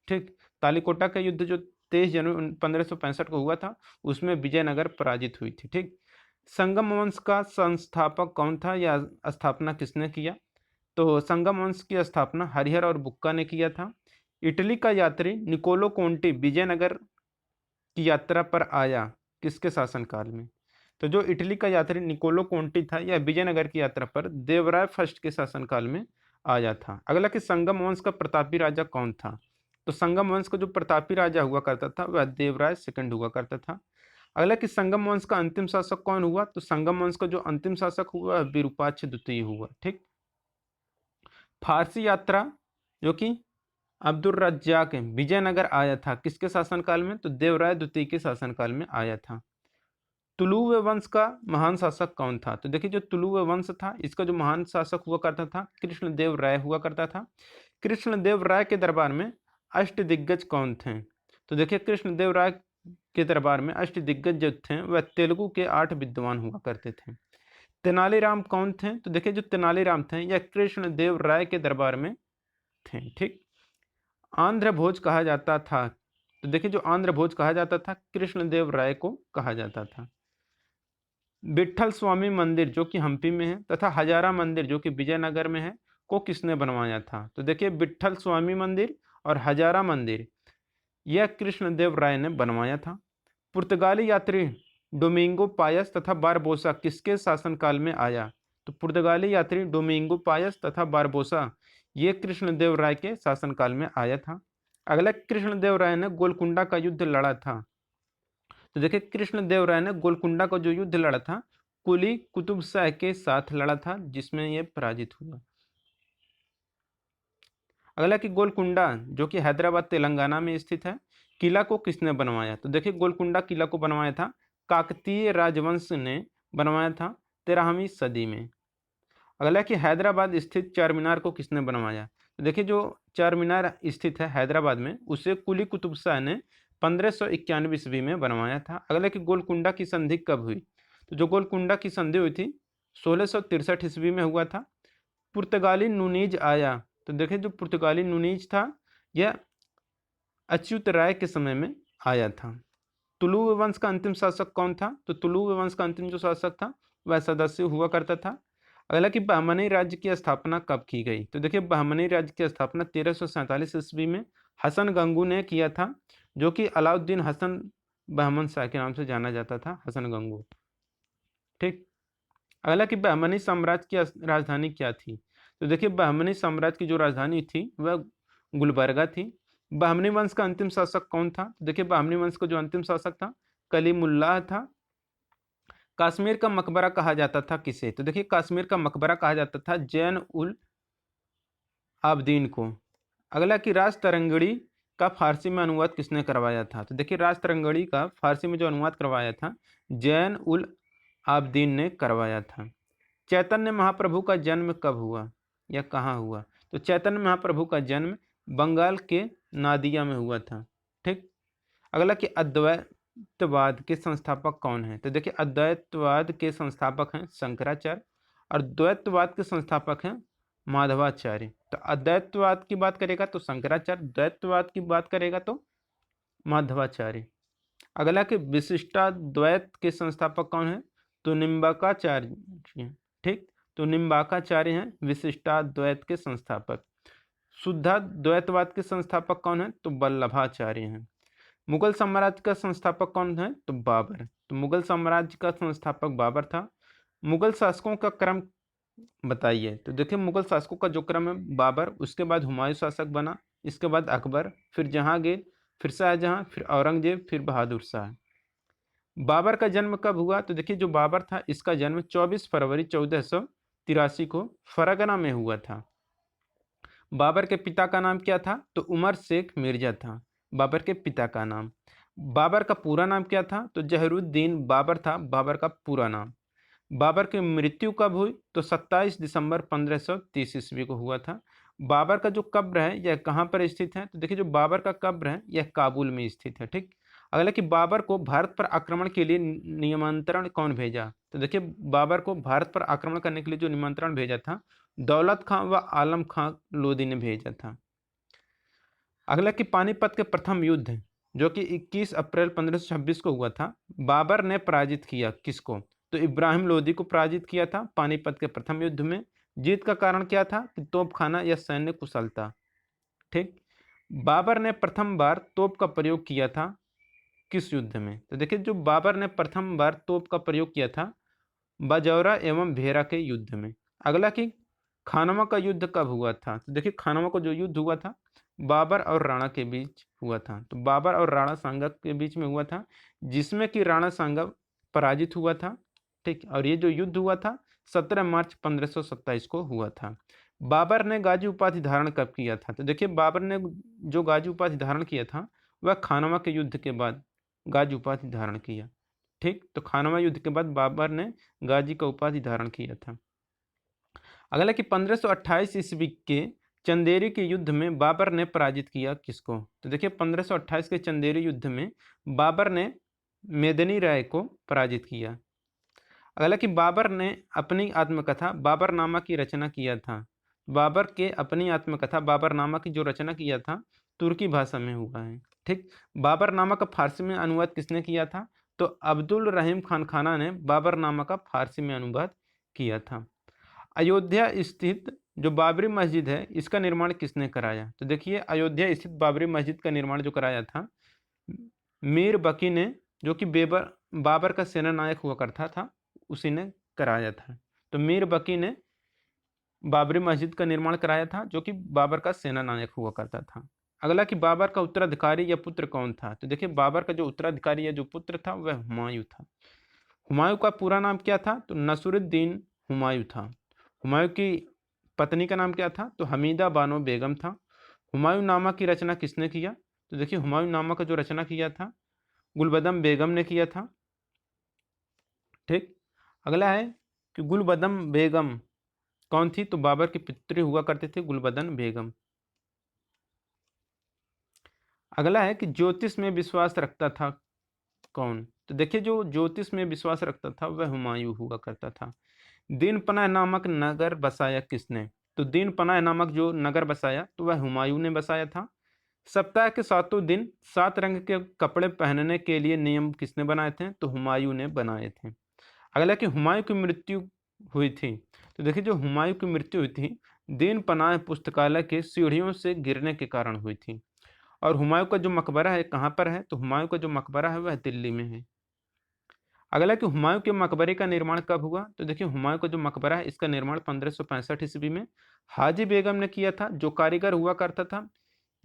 ठीक, तालीकोटा का युद्ध जो 23 जनवरी 1565 को हुआ था उसमें विजयनगर पराजित हुई थी। ठीक, संगम वंश का संस्थापक कौन था या स्थापना किसने किया? तो संगम वंश की स्थापना हरिहर और बुक्का ने किया था। इटली का यात्री निकोलो कोंटी विजयनगर की यात्रा पर आया किसके शासनकाल में? तो जो इटली का यात्री निकोलो कोंटी था यह विजयनगर की यात्रा पर देवराय फर्स्ट के शासनकाल में आया था। अगला कि संगम वंश का प्रतापी राजा कौन था? तो संगम वंश का जो प्रतापी राजा हुआ करता था वह देवराय सेकंड हुआ करता था। अगला कि संगम वंश का अंतिम शासक कौन हुआ? तो संगम वंश का जो अंतिम शासक हुआ विरूपाक्ष द्वितीय हुआ। ठीक, फारसी यात्रा जो कि अब्दुल रज्जाक विजयनगर आया था किसके शासनकाल में? तो देवराय द्वितीय के शासनकाल में आया था। तुलुव वंश का महान शासक कौन था? तो देखिए जो तुलुव वंश था इसका जो महान शासक हुआ करता था कृष्णदेव राय हुआ करता था। कृष्णदेव राय के दरबार में अष्टदिग्गज कौन थे? तो देखिए कृष्णदेव राय के दरबार में अष्टदिग्गज जो थे वह तेलुगु के 8 विद्वान हुआ करते थे। तेनालीराम कौन थे? तो देखिए जो तेनालीराम थे यह कृष्णदेव राय के दरबार में थे। ठीक, आंध्र भोज कहा जाता था। तो देखिए जो आंध्र भोज कहा जाता था कृष्णदेव राय को कहा जाता था। विट्ठल स्वामी मंदिर जो कि हम्पी में है तथा हजारा मंदिर जो कि विजयनगर में है को किसने बनवाया था? तो देखिए विट्ठल स्वामी मंदिर और हजारा मंदिर यह कृष्णदेव राय ने बनवाया था। पुर्तगाली यात्री डोमिंगो पायस तथा बारबोसा किसके शासनकाल में आया? तो पुर्तगाली यात्री डोमिंगो पायस तथा बारबोसा ये कृष्णदेव राय के शासनकाल में आया था। अगला कृष्णदेव राय ने गोलकुंडा का युद्ध लड़ा था। तो देखिए कृष्णदेव राय ने गोलकुंडा का जो युद्ध लड़ा था कुली कुतुब शाह के साथ लड़ा था जिसमें यह पराजित हुआ। अगला कि गोलकुंडा जो कि हैदराबाद तेलंगाना में स्थित है किला को किसने बनवाया? तो देखिए गोलकुंडा किला को बनवाया था काकतीय राजवंश ने बनवाया था 13वीं सदी में। अगला कि हैदराबाद स्थित चार मीनार को किसने बनवाया? तो देखिए जो चार मीनार स्थित है हैदराबाद में उसे कुली कुतुब शाह ने 1591 ईस्वी में बनवाया था। अगला कि गोलकुंडा की संधि कब हुई? तो जो गोलकुंडा की संधि हुई थी 1663 ईस्वी में हुआ था। पुर्तगाली नुनीज आया। तो देखिए जो पुर्तगाली नुनीज था यह अच्युत राय के समय में आया था। तुलुव वंश का अंतिम शासक कौन था? तो तुलुव वंश का अंतिम जो शासक था वह सदस्य हुआ करता था। अगला कि बहमनी राज्य की स्थापना कब की गई? तो देखिए बहमनी राज्य की स्थापना 1347 ईस्वी में हसन गंगू ने किया था जो कि अलाउद्दीन हसन बहमन शाह के नाम से जाना जाता था, हसन गंगू। ठीक, अगला कि बहमनी साम्राज्य की राजधानी क्या थी? तो देखिए बहमनी साम्राज्य की जो राजधानी थी वह गुलबर्गा थी। बहमनी वंश का अंतिम शासक कौन था? तो देखिए बहमनी वंश का जो अंतिम शासक था कलीमुल्लाह था। कश्मीर का मकबरा कहा जाता था किसे? तो देखिए कश्मीर का मकबरा कहा जाता था जैन उल आबदीन को। अगला कि राज तरंगड़ी का फारसी में अनुवाद किसने करवाया था? तो देखिए राज तरंगड़ी का फारसी में जो अनुवाद करवाया था जैन उल आबदीन ने करवाया था। चैतन्य महाप्रभु का जन्म कब हुआ या कहाँ हुआ? तो चैतन्य महाप्रभु का जन्म बंगाल के नादिया में हुआ था। ठीक, अगला कि अद्वैतवाद के संस्थापक कौन है? तो देखिए अद्वैतवाद के संस्थापक हैं शंकराचार्य और द्वैतवाद के संस्थापक हैं माधवाचार्य। तो अद्वैतवाद की बात करेगा तो शंकराचार्य, द्वैतवाद की बात करेगा तो माधवाचार्य। अगला कि विशिष्टाद्वैत के संस्थापक कौन है? तो निम्बाकाचार्य। ठीक, तो निम्बाकाचार्य हैं विशिष्टाद्वैत के संस्थापक। शुद्धाद्वैतवाद के संस्थापक कौन है? तो वल्लभाचार्य हैं। मुगल साम्राज्य का संस्थापक कौन है? तो बाबर। तो मुगल साम्राज्य का संस्थापक बाबर था। मुगल शासकों का क्रम बताइए। तो देखिए मुगल शासकों का जो क्रम है बाबर, उसके बाद हुमायूं शासक बना, इसके बाद अकबर, फिर जहांगीर, फिर शाहजहां, फिर औरंगजेब, फिर बहादुर शाह। बाबर का जन्म कब हुआ? तो देखिए जो बाबर था इसका जन्म 24 फरवरी 1483 को फरगना में हुआ था। बाबर के पिता का नाम क्या था? तो उमर शेख मिर्जा था बाबर के पिता का नाम। बाबर का पूरा नाम क्या था? तो जहरुद्दीन बाबर था बाबर का पूरा नाम। बाबर की मृत्यु कब हुई? तो 27 दिसंबर 1530 ईस्वी को हुआ था। बाबर का जो कब्र है यह कहाँ पर स्थित है? तो देखिए जो बाबर का कब्र है यह काबुल में स्थित है। ठीक। अगला कि बाबर को भारत पर आक्रमण के लिए निमंत्रण कौन भेजा? तो देखिए बाबर को भारत पर आक्रमण करने के लिए जो निमंत्रण भेजा था, दौलत खां व आलम खां लोदी ने भेजा था। अगला कि पानीपत के प्रथम युद्ध जो कि 21 अप्रैल 1526 को हुआ था, बाबर ने पराजित किया किसको? तो इब्राहिम लोदी को पराजित किया था पानीपत के प्रथम युद्ध में। जीत का कारण क्या था? कि तोपखाना या सैन्य कुशलता। ठीक। बाबर ने प्रथम बार तोप का प्रयोग किया था किस युद्ध में? तो देखिए जो बाबर ने प्रथम बार तोप का प्रयोग किया था बाजौरा एवं भेरा के युद्ध में। अगला कि खानवा का युद्ध कब हुआ था? तो देखिए खानवा का जो युद्ध हुआ था बाबर और राणा के बीच हुआ था। तो बाबर और राणा सांगा के बीच में हुआ था, जिसमें कि राणा सांगा पराजित हुआ था। ठीक। और ये जो युद्ध हुआ था 17 मार्च 1527 को हुआ था। बाबर ने गाजी उपाधि धारण कब किया था? तो देखिए बाबर ने जो गाजी उपाधि धारण किया था वह खानवा के युद्ध के बाद गाजी उपाधि धारण किया। ठीक। तो खानवा युद्ध के बाद बाबर ने गाजी का उपाधि धारण किया था। अगला कि 1528 ईस्वी के चंदेरी के युद्ध में बाबर ने पराजित किया किसको? तो देखिए 1528 के चंदेरी युद्ध में बाबर ने मेदनी राय को पराजित किया। अगला कि बाबर ने अपनी आत्मकथा बाबरनामा की रचना किया था। बाबर के अपनी आत्मकथा बाबरनामा की जो रचना किया था तुर्की भाषा में हुआ है। ठीक। बाबरनामा का फारसी में अनुवाद किसने किया था? तो अब्दुल रहीम खान खाना ने बाबरनामा का फारसी में अनुवाद किया था। अयोध्या स्थित जो बाबरी मस्जिद है इसका निर्माण किसने कराया? तो देखिए अयोध्या स्थित बाबरी मस्जिद का निर्माण जो कराया था मीर बकी ने, जो कि बाबर का सेना नायक हुआ करता था, उसी ने कराया था। तो मीर बकी ने बाबरी मस्जिद का निर्माण कराया था जो कि बाबर का सेना नायक हुआ करता था। अगला कि बाबर का उत्तराधिकारी या पुत्र कौन था? तो देखिए बाबर का जो उत्तराधिकारी या जो पुत्र था वह हुमायूं था। हुमायूं का पूरा नाम क्या था? तो नसरुद्दीन हुमायूं था। हुमायूं की पत्नी का नाम क्या था? तो हमीदा बानो बेगम था। हुमायूं नामा की रचना किसने किया? तो देखिए हुमायूं नामा का जो रचना किया था गुलबदम बेगम ने किया था। ठीक। अगला है कि गुलबदम बेगम कौन थी? तो बाबर की पुत्री हुआ करते थे गुलबदन बेगम। अगला है कि ज्योतिष में विश्वास रखता था कौन? तो देखिए जो ज्योतिष में विश्वास रखता था वह हुमायूं हुआ करता था। दीन पनाह नामक नगर बसाया किसने? तो दीन पनाह नामक जो नगर बसाया तो वह हुमायूं ने बसाया था। सप्ताह के सातों दिन 7 रंग के कपड़े पहनने के लिए नियम किसने बनाए थे? तो हुमायूं ने बनाए थे। अगला कि हुमायूं की मृत्यु हुई थी। तो देखिए जो हुमायूं की मृत्यु हुई थी दीन पनाह पुस्तकालय के सीढ़ियों से गिरने के कारण हुई थी। और हुमायूं का जो मकबरा है कहाँ पर है? तो हुमायूं का जो मकबरा है वह दिल्ली में है। अगला कि हुमायूं के मकबरे का निर्माण कब हुआ? तो देखिए हुमायूं का जो मकबरा है इसका निर्माण 1565 ईस्वी में हाजी बेगम ने किया था। जो कारीगर हुआ करता था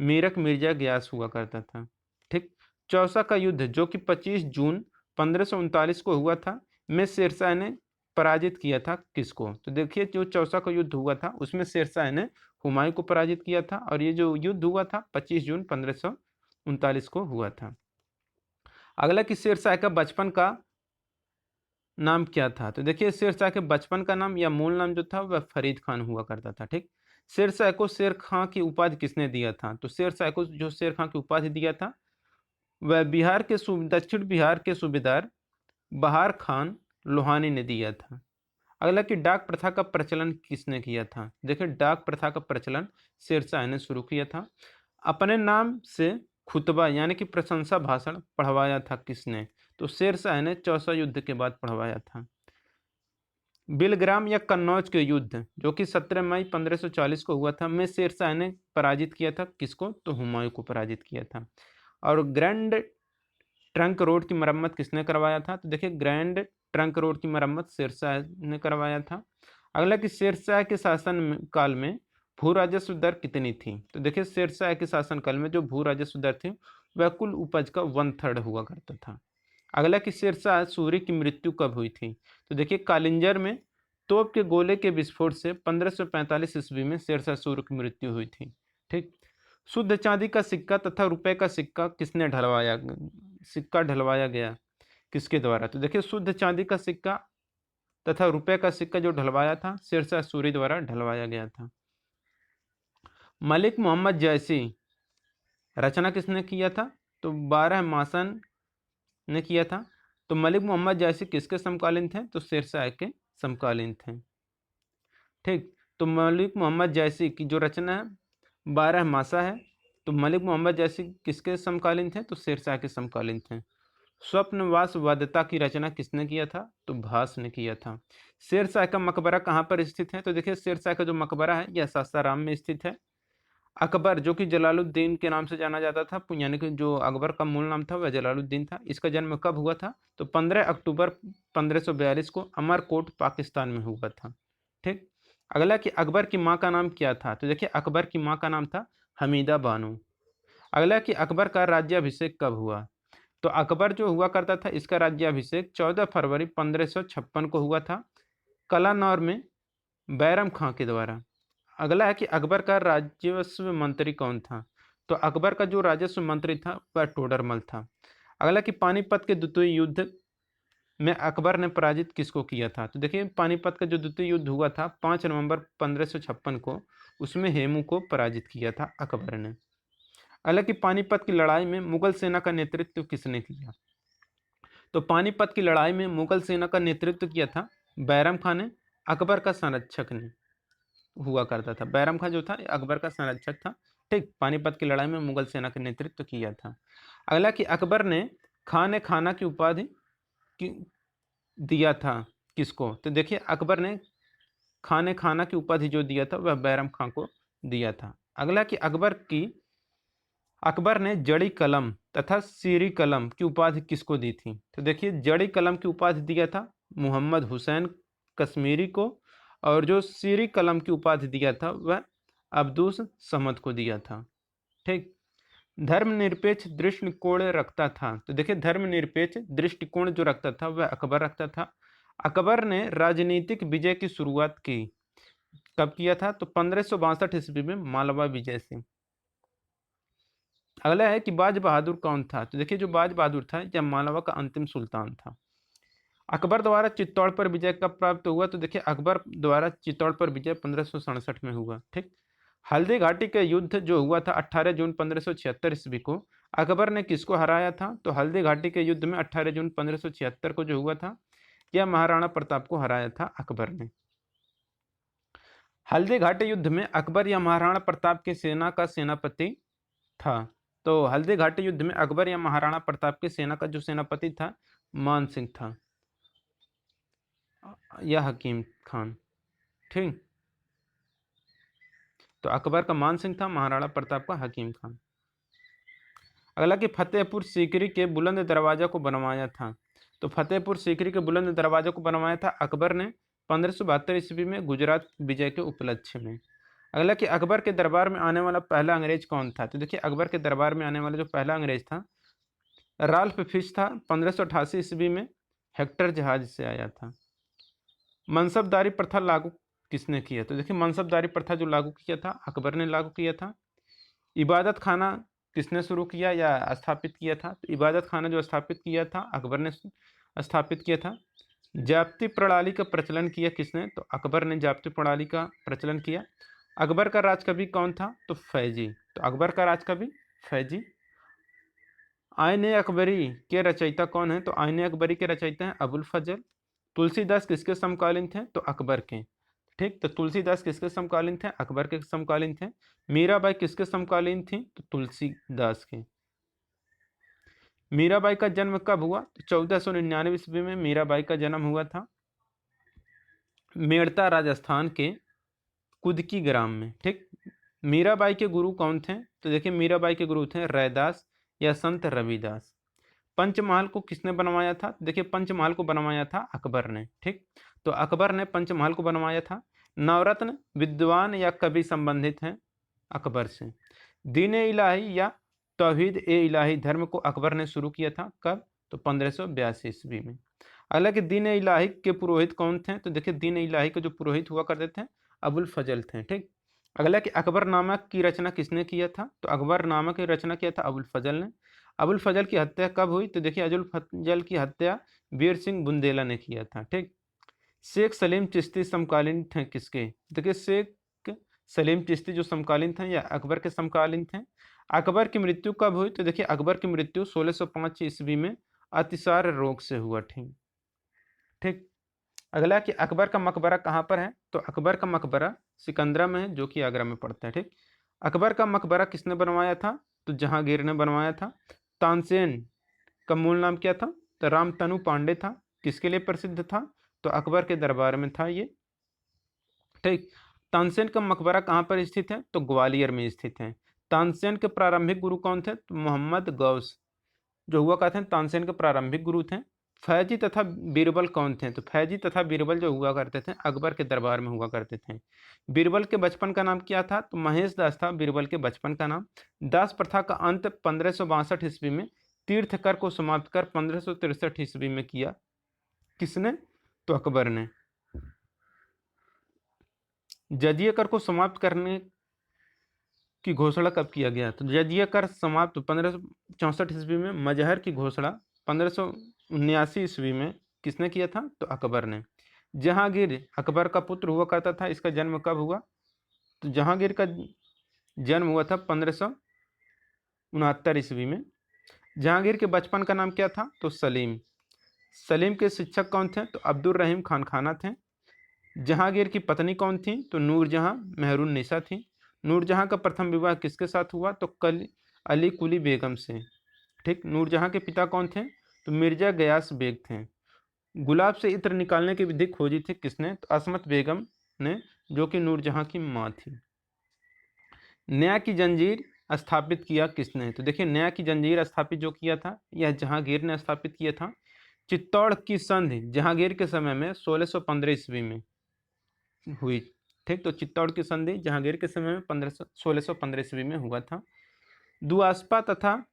मीरक मिर्जा ग्यास हुआ करता था। ठीक। चौसा का युद्ध जो कि 25 जून 1539 को हुआ था में शेरशाह ने पराजित किया था किसको? तो देखिए जो चौसा का युद्ध हुआ था उसमें शेरशाह ने हुमायूं को पराजित किया था और ये जो युद्ध हुआ था 25 जून 1539 को हुआ था। अगला कि शेरशाह का बचपन का नाम क्या था? तो देखिए शेरशाह के बचपन का नाम या मूल नाम जो था वह फरीद खान हुआ करता था। ठीक। शेरशाह को शेर खां की उपाधि किसने दिया था? तो शेरशाह को जो शेर खां की उपाधि दिया था वह दक्षिण बिहार के सूबेदार बहार खान लोहानी ने दिया था। अगला कि डाक प्रथा का प्रचलन किसने किया था? देखिए डाक प्रथा का प्रचलन शेरशाह ने शुरू किया था। अपने नाम से खुतबा यानी कि प्रशंसा भाषण पढ़वाया था किसने? तो शेरशाह ने चौसा युद्ध के बाद पढ़वाया था। बिलग्राम या कन्नौज के युद्ध जो कि 17 मई 1540 को हुआ था में शेरशाह ने पराजित किया था किसको? तो हुमायूं को पराजित किया था। और ग्रैंड ट्रंक रोड की मरम्मत किसने करवाया था? तो देखिए ग्रैंड ट्रंक रोड की मरम्मत शेरशाह ने करवाया था। अगला कि शेरशाह के शासन काल में भू राजस्व दर कितनी थी? तो देखिए शेरशाह के शासन काल में जो भू राजस्व दर थी वह कुल उपज का 1/3 हुआ करता था। अगला कि शेरशाह सूरी की मृत्यु कब हुई थी? तो देखिए कालिंजर में तोप के गोले के विस्फोट से 1545 ईस्वी में शेरशाह सूरी की मृत्यु हुई थी। ठीक। शुद्ध चांदी का सिक्का तथा रुपए का सिक्का किसने ढलवाया गया किसके द्वारा? तो देखिए शुद्ध चांदी का सिक्का तथा रुपए का सिक्का जो ढलवाया था शेरशाह सूरी द्वारा ढलवाया गया था। मलिक मोहम्मद जैसी रचना किसने किया था? तो 12 मासन ने किया था। तो मलिक मोहम्मद जैसी किसके समकालीन थे? तो शेरशाह के समकालीन थे। ठीक, तो मलिक मोहम्मद जैसी की जो रचना है 12 मासा है, तो मलिक मोहम्मद जैसी किसके समकालीन थे? तो शेरशाह के समकालीन थे। स्वप्नवास वाद्यता की रचना किसने किया था? तो भास ने किया था। शेरशाह का मकबरा कहाँ पर स्थित है? तो देखिए शेरशाह का जो मकबरा है यह सासाराम में स्थित है। अकबर जो कि जलालुद्दीन के नाम से जाना जाता था, यानी कि जो अकबर का मूल नाम था वह जलालुद्दीन था। इसका जन्म कब हुआ था? तो 15 अक्टूबर 1542 को अमरकोट पाकिस्तान में हुआ था। ठीक, अगला कि अकबर की माँ का नाम क्या था? तो देखिए अकबर की माँ का नाम था हमीदा बानो। अगला कि अकबर का राज्याभिषेक कब हुआ? तो अकबर जो हुआ करता था इसका राज्याभिषेक 14 फरवरी 1556 को हुआ था, कलानौर में बैरम खां के द्वारा। अगला है कि अकबर का राजस्व मंत्री कौन था? तो अकबर का जो राजस्व मंत्री था वह टोडरमल था। अगला कि पानीपत के द्वितीय युद्ध में अकबर ने पराजित किसको किया था? तो देखिए पानीपत का जो द्वितीय युद्ध हुआ था 5 नवंबर 1556 को, उसमें हेमू को पराजित किया था अकबर ने। अगला कि पानीपत की लड़ाई में मुगल सेना का नेतृत्व किसने किया? तो पानीपत की लड़ाई में मुगल सेना का नेतृत्व किया था बैरम खान ने, अकबर का संरक्षक ने हुआ करता था। बैरम खान जो था अकबर का संरक्षक था। ठीक, पानीपत की लड़ाई में मुगल सेना का नेतृत्व किया था। अगला कि अकबर ने खान खाना की उपाधि दिया था किसको? तो देखिए अकबर ने खान खाना की उपाधि जो दिया था वह बैरम खान को दिया था। अगला कि अकबर ने जड़ी कलम तथा सीरी कलम की उपाधि किसको दी थी? तो देखिए जड़ी कलम की उपाधि दिया था मोहम्मद हुसैन कश्मीरी को, और जो सीरी कलम की उपाधि दिया था वह अब्दुस समद को दिया था। ठीक, धर्मनिरपेक्ष दृष्टिकोण रखता था। तो देखिए धर्मनिरपेक्ष दृष्टिकोण जो रखता था वह अकबर रखता था। अकबर ने राजनीतिक विजय की शुरुआत की कब किया था? तो 1562 ईस्वी में मालवा विजय से। अगला है कि बाज बहादुर कौन था? तो देखिए जो बाज बहादुर था यह मालवा का अंतिम सुल्तान था। अकबर द्वारा चित्तौड़ पर विजय कब प्राप्त हुआ? तो देखिए अकबर द्वारा चित्तौड़ पर विजय 1567 में हुआ। ठीक, हल्दी घाटी का युद्ध जो हुआ था 18 जून 1576 ईस्वी को, अकबर ने किसको हराया था? तो हल्दी घाटी के युद्ध में 18 जून 1576 को जो हुआ था यह महाराणा प्रताप को हराया था अकबर ने। हल्दी घाटी युद्ध में अकबर या महाराणा प्रताप की सेना का सेनापति था? तो हल्दी घाटी युद्ध में अकबर या महाराणा प्रताप की सेना का जो सेनापति था मान सिंह था या हकीम खान। ठीक, तो अकबर का मान सिंह था, महाराणा प्रताप का हकीम खान। अगला कि फतेहपुर सीकरी के बुलंद दरवाजा को बनवाया था? तो फतेहपुर सीकरी के बुलंद दरवाजा को बनवाया था अकबर ने 1572 ईस्वी में गुजरात विजय के उपलक्ष्य में। अगला कि अकबर के दरबार में आने वाला पहला अंग्रेज कौन था? तो देखिए अकबर के दरबार में आने वाला जो पहला अंग्रेज था राल्फ फिश था। 1588 ईस्वी में हेक्टर जहाज से आया था। मनसबदारी प्रथा लागू किसने किया? तो देखिए मनसबदारी प्रथा जो लागू किया था अकबर ने लागू किया था। इबादत खाना किसने शुरू किया या स्थापित किया था? तो इबादत खाना जो स्थापित किया था अकबर ने स्थापित किया था। जाप्ती प्रणाली का प्रचलन किया किसने? तो अकबर ने जाप्ती प्रणाली का प्रचलन किया। अकबर का राजकवि कौन था? तो फैजी। तो अकबर का राजकवि फैजी। आईन अकबरी के रचयिता कौन है? तो आईन अकबरी के रचयिता हैं अबुल फजल। तुलसीदास किसके समकालीन थे? तो अकबर के। ठीक, तो तुलसीदास किसके समकालीन थे? अकबर के समकालीन थे। मीराबाई किसके समकालीन थी? तो तुलसीदास के। मीराबाई का जन्म कब हुआ? तो 1499 ईस्वी में मीराबाई का जन्म हुआ था मेड़ता राजस्थान के कुदकी ग्राम में। ठीक, मीराबाई के गुरु कौन थे? तो देखिए मीराबाई के गुरु थे रैदास या संत रविदास। पंचमहल को किसने बनवाया था? देखिए पंचमहल को बनवाया था अकबर ने। ठीक, तो अकबर ने पंचमहल को बनवाया था। नवरत्न विद्वान या कवि संबंधित हैं अकबर से। दीन ए इलाही या तौहीद ए इलाही धर्म को अकबर ने शुरू किया था कब? तो 1582 ईस्वी में। अगला कि दीन ए इलाही के पुरोहित कौन थे? तो देखिए दीन ए इलाही के जो पुरोहित हुआ करते थे अबुल फजल थे। ठीक, अगला कि अकबरनामा की रचना किसने किया था? तो अकबरनामा की रचना किया था अबुल फजल ने। अबुल फजल की हत्या कब हुई? तो देखिए अबुल फजल की हत्या वीर सिंह बुंदेला ने किया था। ठीक, शेख सलीम चिश्ती समकालीन थे किसके? देखिए शेख सलीम चिश्ती जो समकालीन थे या अकबर के समकालीन थे। अकबर की मृत्यु कब हुई? तो देखिए अकबर की मृत्यु 1605 ईस्वी में अतिसार रोग से हुआ। ठीक ठीक। अगला कि अकबर का मकबरा कहाँ पर है? तो अकबर का मकबरा सिकंदरा में है, जो कि आगरा में पड़ता है। ठीक। अकबर का मकबरा किसने बनवाया था? तो जहांगीर ने बनवाया था। तानसेन का मूल नाम क्या था? तो रामतनु पांडे था। किसके लिए प्रसिद्ध था? तो अकबर के दरबार में था ये। ठीक। तानसेन का मकबरा कहाँ पर स्थित है? तो ग्वालियर में स्थित है। तानसेन के प्रारंभिक गुरु कौन थे? तो मोहम्मद गौस जो हुआ करते हैं तानसेन के प्रारंभिक गुरु थे। फैजी तथा बीरबल कौन थे? तो फैजी तथा बीरबल जो हुआ करते थे अकबर के दरबार में हुआ करते थे। बीरबल के बचपन का नाम क्या था? तो महेश दास था बीरबल के बचपन का नाम। दास प्रथा का अंत 1562 ईस्वी में तीर्थकर को समाप्त कर 1563 ईस्वी में किया। किसने? तो अकबर ने। जजिया कर को समाप्त करने की घोषणा कब किया गया? तो जजिया कर समाप्त 1564 ईस्वी में। मजहर की घोषणा 1579 ईस्वी में किसने किया था? तो अकबर ने। जहांगीर अकबर का पुत्र हुआ करता था, इसका जन्म कब हुआ? तो जहांगीर का जन्म हुआ था 1569 ईस्वी में। जहांगीर के बचपन का नाम क्या था? तो सलीम। सलीम के शिक्षक कौन थे? तो अब्दुल रहीम खान खाना थे। जहांगीर की पत्नी कौन थी? तो नूरजहां मेहरुन निसा थी। नूरजहां का प्रथम विवाह किसके साथ हुआ? तो अली कुली बेगम से। ठीक। नूरजहां के पिता कौन थे? तो मिर्जा गयास बेग थे। गुलाब से इत्र निकालने की विधि खोजी थी किसने? तो असमत बेगम ने, जो कि नूरजहां की माँ थी। न्याय की जंजीर स्थापित किया किसने? तो देखिए न्याय की जंजीर स्थापित जो किया था यह जहांगीर ने स्थापित किया था। चित्तौड़ की संधि जहांगीर के समय में 1615 ईस्वी में हुई। ठीक। तो चित्तौड़ की संधि जहांगीर के समय में 1615 ईस्वी में हुआ था। दुआस्पा तथा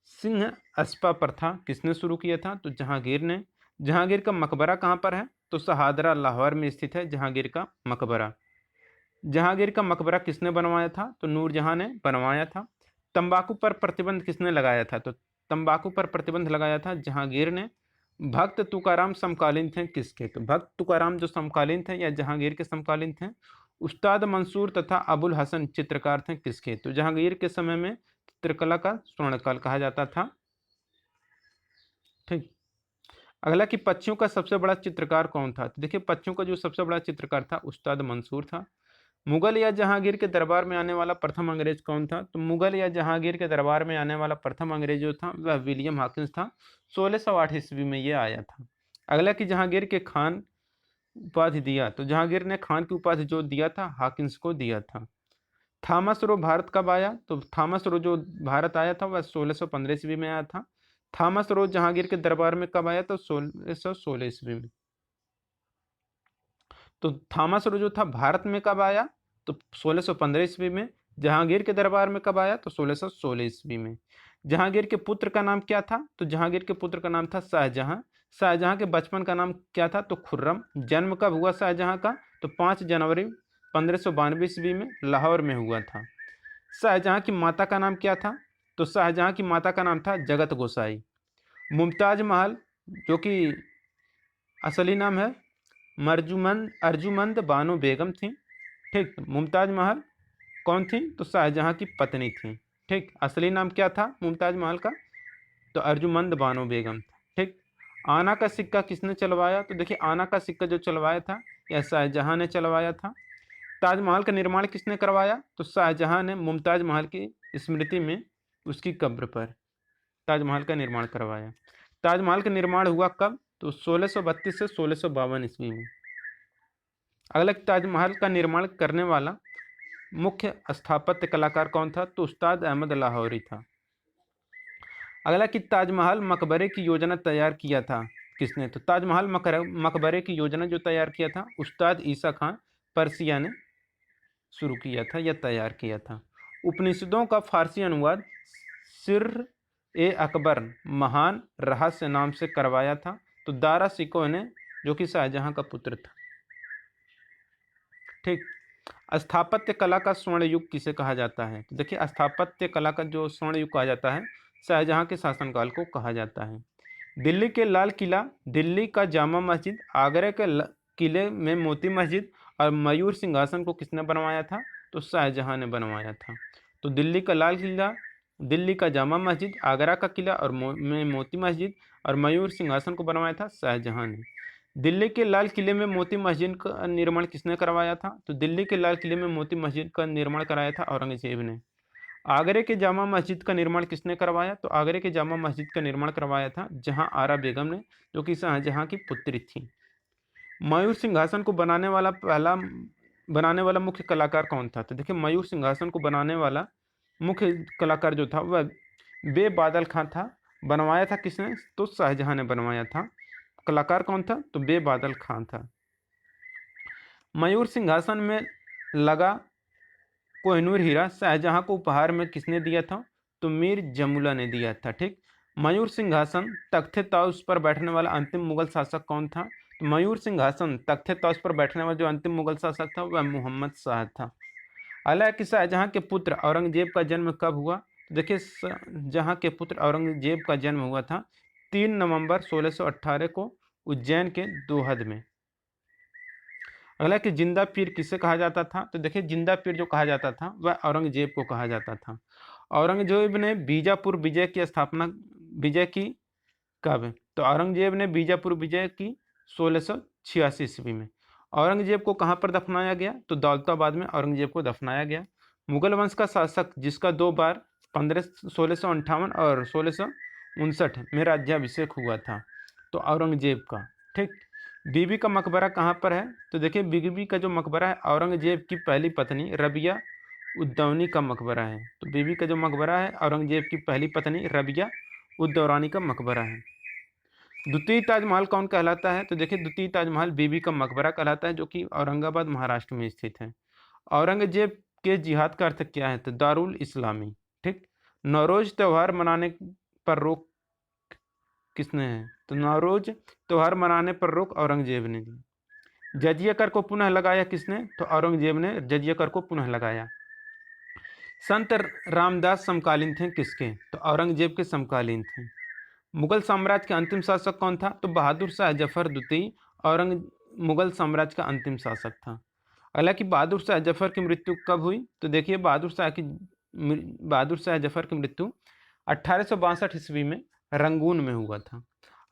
सिंह अस्पा प्रथा किसने शुरू किया था? तो जहांगीर ने। जहांगीर का मकबरा कहाँ पर है? तो शहादरा लाहौर में स्थित है जहांगीर का मकबरा। जहांगीर का मकबरा किसने बनवाया था? तो नूरजहां ने बनवाया था। तंबाकू पर प्रतिबंध किसने लगाया था? तो तंबाकू पर प्रतिबंध लगाया था जहांगीर ने। भक्त तुकाराम समकालीन थे किसके? तो भक्त तुकाराम जो समकालीन थे या जहांगीर के समकालीन थे। उस्ताद मंसूर तथा अबुल हसन चित्रकार थे किसके? तो जहांगीर के समय में चित्रकला का स्वर्णकाल कहा जाता था। ठीक। अगला कि पक्षियों का सबसे बड़ा चित्रकार कौन था? तो देखिए पक्षियों का जो सबसे बड़ा चित्रकार था उस्ताद मंसूर था। मुगल या जहांगीर के दरबार में आने वाला प्रथम अंग्रेज कौन था? तो मुगल या जहांगीर के दरबार में आने वाला प्रथम अंग्रेज जो था वह विलियम हॉकिंस था। 1608 ईस्वी में ये आया था। अगला कि जहांगीर के खान उपाधि दिया। तो जहांगीर ने खान की उपाधि जो दिया था हॉकिंस को दिया था। थॉमस रो भारत कब आया? तो थॉमस रो जो भारत आया था वह 1615 ईस्वी में आया था। थॉमस रो जहांगीर के दरबार में कब आया? तो 1616 ईस्वी में। तो थॉमस रो जो था भारत में कब आया? तो 1615 ईस्वी में। जहांगीर के दरबार में कब आया? तो 1616 ईस्वी में। जहांगीर के पुत्र का नाम क्या था? तो जहांगीर के पुत्र का नाम था शाहजहां। शाहजहां के बचपन का नाम क्या था? तो खुर्रम। जन्म कब हुआ शाहजहां का? तो 5 जनवरी 1592 ईस्वी में लाहौर में हुआ था। शाहजहां की माता का नाम क्या था? तो शाहजहां की माता का नाम था जगत गोसाई। मुमताज महल जो कि असली नाम है मरजुमंद अर्जुमंद बानो बेगम थी। ठीक। मुमताज महल कौन थी? तो शाहजहां की पत्नी थी। ठीक। असली नाम क्या था मुमताज महल का? तो अर्जुमंद बानो बेगम था। ठीक। आना का सिक्का किसने चलवाया? तो देखिए आना का सिक्का जो चलवाया था यह शाहजहां ने चलवाया था। ताजमहल का निर्माण किसने करवाया? तो शाहजहां ने मुमताज महल की स्मृति में उसकी कब्र पर ताजमहल का निर्माण करवाया। ताजमहल का निर्माण हुआ कब? तो 1632 से 1652 ईस्वी में। अगला ताजमहल का निर्माण करने वाला मुख्य स्थापत्य कलाकार कौन था? तो उस्ताद अहमद लाहौरी था। अगला कि ताजमहल मकबरे की योजना तैयार किया था किसने? तो ताजमहल मकबरे की योजना जो तैयार किया था उस्ताद ईसा खान पर्सिया ने शुरू किया था या तैयार किया था। उपनिषदों का फारसी अनुवाद सिर ए अकबर महान रहस्य नाम से करवाया था। तो दारा सिको ने, जो कि शाहजहां का पुत्र था। ठीक। स्थापत्य कला का स्वर्ण युग किसे कहा जाता है? तो देखिए स्थापत्य कला का जो स्वर्ण युग कहा जाता है शाहजहां के शासनकाल को कहा जाता है। दिल्ली के लाल किला, दिल्ली का जामा मस्जिद, आगरा के किले में मोती मस्जिद और मयूर सिंहासन को किसने बनवाया था? तो शाहजहां ने बनवाया था। तो दिल्ली का लाल किला, दिल्ली का जामा मस्जिद, आगरा का किला और में मोती मस्जिद और मयूर सिंहासन को बनवाया था शाहजहां ने। दिल्ली के लाल किले में मोती मस्जिद का निर्माण किसने करवाया था? तो दिल्ली के लाल किले में मोती मस्जिद का निर्माण कराया था औरंगजेब ने। आगरे के जामा मस्जिद का निर्माण किसने करवाया? तो आगरे के जामा मस्जिद का निर्माण करवाया था जहां आरा बेगम ने, जो कि शाहजहां की पुत्री थी। मयूर सिंहासन को बनाने वाला मुख्य कलाकार कौन था? तो देखिए मयूर सिंहासन को बनाने वाला मुख्य कलाकार जो था वह बेबादल खां था। बनवाया था किसने? तो शाहजहां ने बनवाया था। कलाकार कौन था? तो बेबादल खां था। मयूर सिंहासन में लगा कोहिनूर हीरा शाहजहां को उपहार में किसने दिया था? तो मीर जमुला ने दिया था। ठीक। मयूर सिंहासन तख्ते ताउस पर बैठने वाला अंतिम मुगल शासक कौन था? तो मयूर सिंहासन तख्ते ताउस पर बैठने वाला जो अंतिम मुगल शासक था वह मोहम्मद शाह था। हालांकि शाहजहां के पुत्र औरंगजेब का जन्म कब हुआ? तो देखिए शाहजहां के पुत्र औरंगजेब का जन्म हुआ था 3 नवंबर 1618 को उज्जैन के दोहद में। अगला कि जिंदा पीर किसे कहा जाता था? तो देखिए जिंदा पीर जो कहा जाता था वह औरंगजेब को कहा जाता था। औरंगजेब ने बीजापुर विजय की कब? तो औरंगजेब ने बीजापुर विजय की 1686 ईस्वी में। औरंगजेब को कहाँ पर दफनाया गया? तो दौलताबाद में औरंगजेब को दफनाया गया। मुगल वंश का शासक जिसका 2 बार 1658 और 1659 में राज्याभिषेक हुआ था, तो औरंगजेब का। ठीक। बीबी का मकबरा कहाँ पर है? तो देखिए बीबी का जो मकबरा है औरंगजेब की पहली पत्नी रबिया उद्दौनी का मकबरा है। तो बीबी का जो मकबरा है औरंगजेब की पहली पत्नी रबिया उद्दौरानी का मकबरा है। द्वितीय ताजमहल कौन कहलाता है? तो देखिए द्वितीय ताजमहल बीबी का मकबरा कहलाता है, जो कि औरंगाबाद महाराष्ट्र में स्थित है। औरंगजेब के जिहाद का अर्थ क्या है? तो दारुल इस्लामी। ठीक। नौरोज त्यौहार मनाने पर रोक किसने है? तो नौरोज त्यौहार मनाने पर रोक औरंगजेब ने दी। जजिया कर को पुनः लगाया किसने? तो औरंगजेब ने जजिया कर को पुनः लगाया। संत रामदास समकालीन थे किसके? तो औरंगजेब के समकालीन थे। मुगल साम्राज्य का अंतिम शासक कौन था? तो बहादुर शाह जफर द्वितीय औरंग मुगल साम्राज्य का अंतिम शासक था। हालांकि बहादुर शाह जफर की मृत्यु कब हुई? तो देखिए बहादुर शाह जफर की मृत्यु 1862 ईस्वी में रंगून में हुआ था।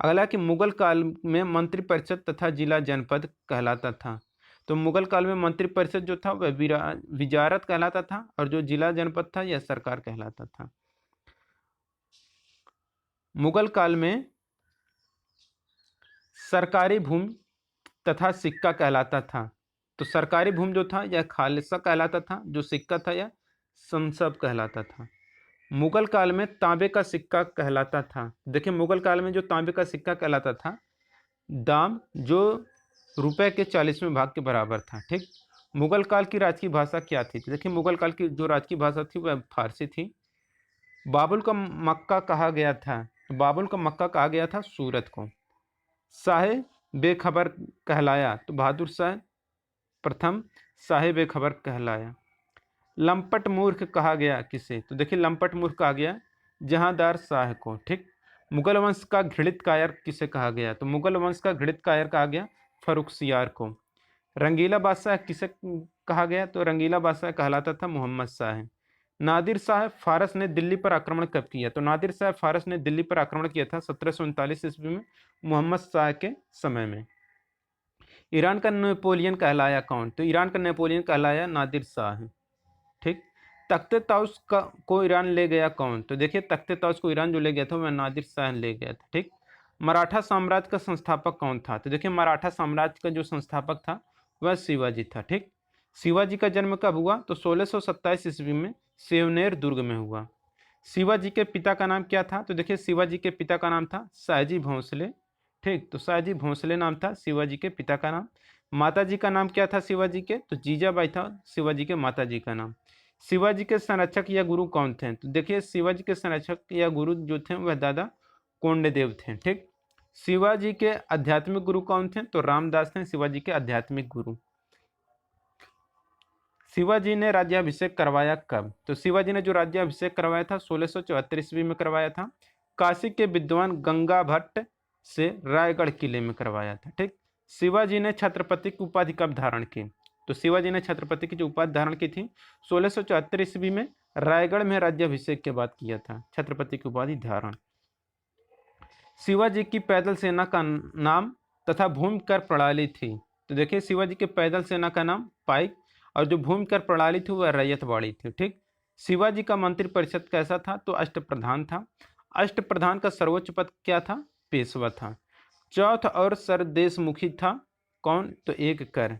अगला कि मुगल काल में मंत्रिपरिषद तथा जिला जनपद कहलाता था। तो मुगल काल में मंत्रिपरिषद जो था वह विजारत कहलाता था और जो जिला जनपद था यह सरकार कहलाता था। मुगल काल में सरकारी भूमि तथा सिक्का कहलाता था। तो सरकारी भूमि जो था यह खालसा कहलाता था, जो सिक्का था यह संसब कहलाता था। मुगल काल में तांबे का सिक्का कहलाता था। देखिए मुगल काल में जो तांबे का सिक्का कहलाता था, दाम जो रुपए के 40वें भाग के बराबर था। ठीक। मुगल काल की राजकीय भाषा क्या थी? तो देखिए मुगल काल की जो राजकीय भाषा थी वह फारसी थी। बाबुल का मक्का कहा गया था, बाबुल का मक्का कहा गया था सूरत को। शाहे बेखबर कहलाया, तो बहादुर शाह प्रथम शाहे बेखबर कहलाया। लंपट मूर्ख कहा गया किसे? तो देखिए लंपट मूर्ख कहा गया जहांदार शाह को। ठीक। मुगल वंश का घृणित कायर किसे कहा गया? तो मुगल वंश का घृणित कायर कहा गया फर्रुखसियार को। रंगीला बादशाह किसे कहा गया? तो रंगीला बादशाह कहलाता था मोहम्मद शाह। नादिर शाह फारस ने दिल्ली पर आक्रमण कब किया? तो नादिर शाह फारस ने दिल्ली पर आक्रमण किया था 1739 ईस्वी में मोहम्मद शाह के समय में। ईरान का नेपोलियन कहलाया कौन? तो ईरान का नेपोलियन कहलाया नादिर शाह। ठीक। तख्ते ताउस को ईरान ले गया कौन? तो देखिए तख्ते ताउस को ईरान जो ले गया था वह नादिर शाह ले गया था। ठीक। मराठा साम्राज्य का संस्थापक कौन था? तो देखिए मराठा साम्राज्य का जो संस्थापक था वह शिवाजी था। ठीक। शिवाजी का जन्म कब हुआ? तो 1627 ईस्वी में सेवनेर दुर्ग में हुआ। शिवाजी के पिता का नाम क्या था? तो देखिए शिवाजी के पिता का नाम था शाहजी भोंसले। ठीक। तो शाहजी भोंसले नाम था शिवाजी के पिता का नाम। माता जी का नाम क्या था शिवाजी के? तो जीजाबाई था शिवाजी के माता जी का नाम। शिवाजी के संरक्षक या गुरु कौन थे? तो देखिए शिवाजी के संरक्षक या गुरु जो थे वह दादा कोंडदेव थे। ठीक। शिवाजी के आध्यात्मिक गुरु कौन थे? तो रामदास थे शिवाजी के आध्यात्मिक गुरु। शिवाजी ने राज्याभिषेक करवाया कब? तो शिवाजी ने जो राज्याभिषेक करवाया था 1674 ईस्वी में करवाया था। काशी के विद्वान गंगा भट्ट से रायगढ़ किले में करवाया था। ठीक। शिवाजी ने छत्रपति की उपाधि कब धारण की? तो शिवाजी ने छत्रपति की जो उपाधि धारण की थी 1674 ईस्वी में रायगढ़ में राज्याभिषेक के बाद किया था छत्रपति की उपाधि धारण। शिवाजी की पैदल सेना का नाम तथा भूमि कर प्रणाली थी। तो देखिए शिवाजी के पैदल सेना का नाम पाइक और जो भूमि कर प्रणाली थी वह रैयतवाड़ी थी। ठीक। शिवाजी का मंत्री परिषद कैसा था? तो अष्टप्रधान था। अष्टप्रधान का सर्वोच्च पद क्या था? पेशवा था। चौथ और सरदेशमुखी था कौन? तो एक कर।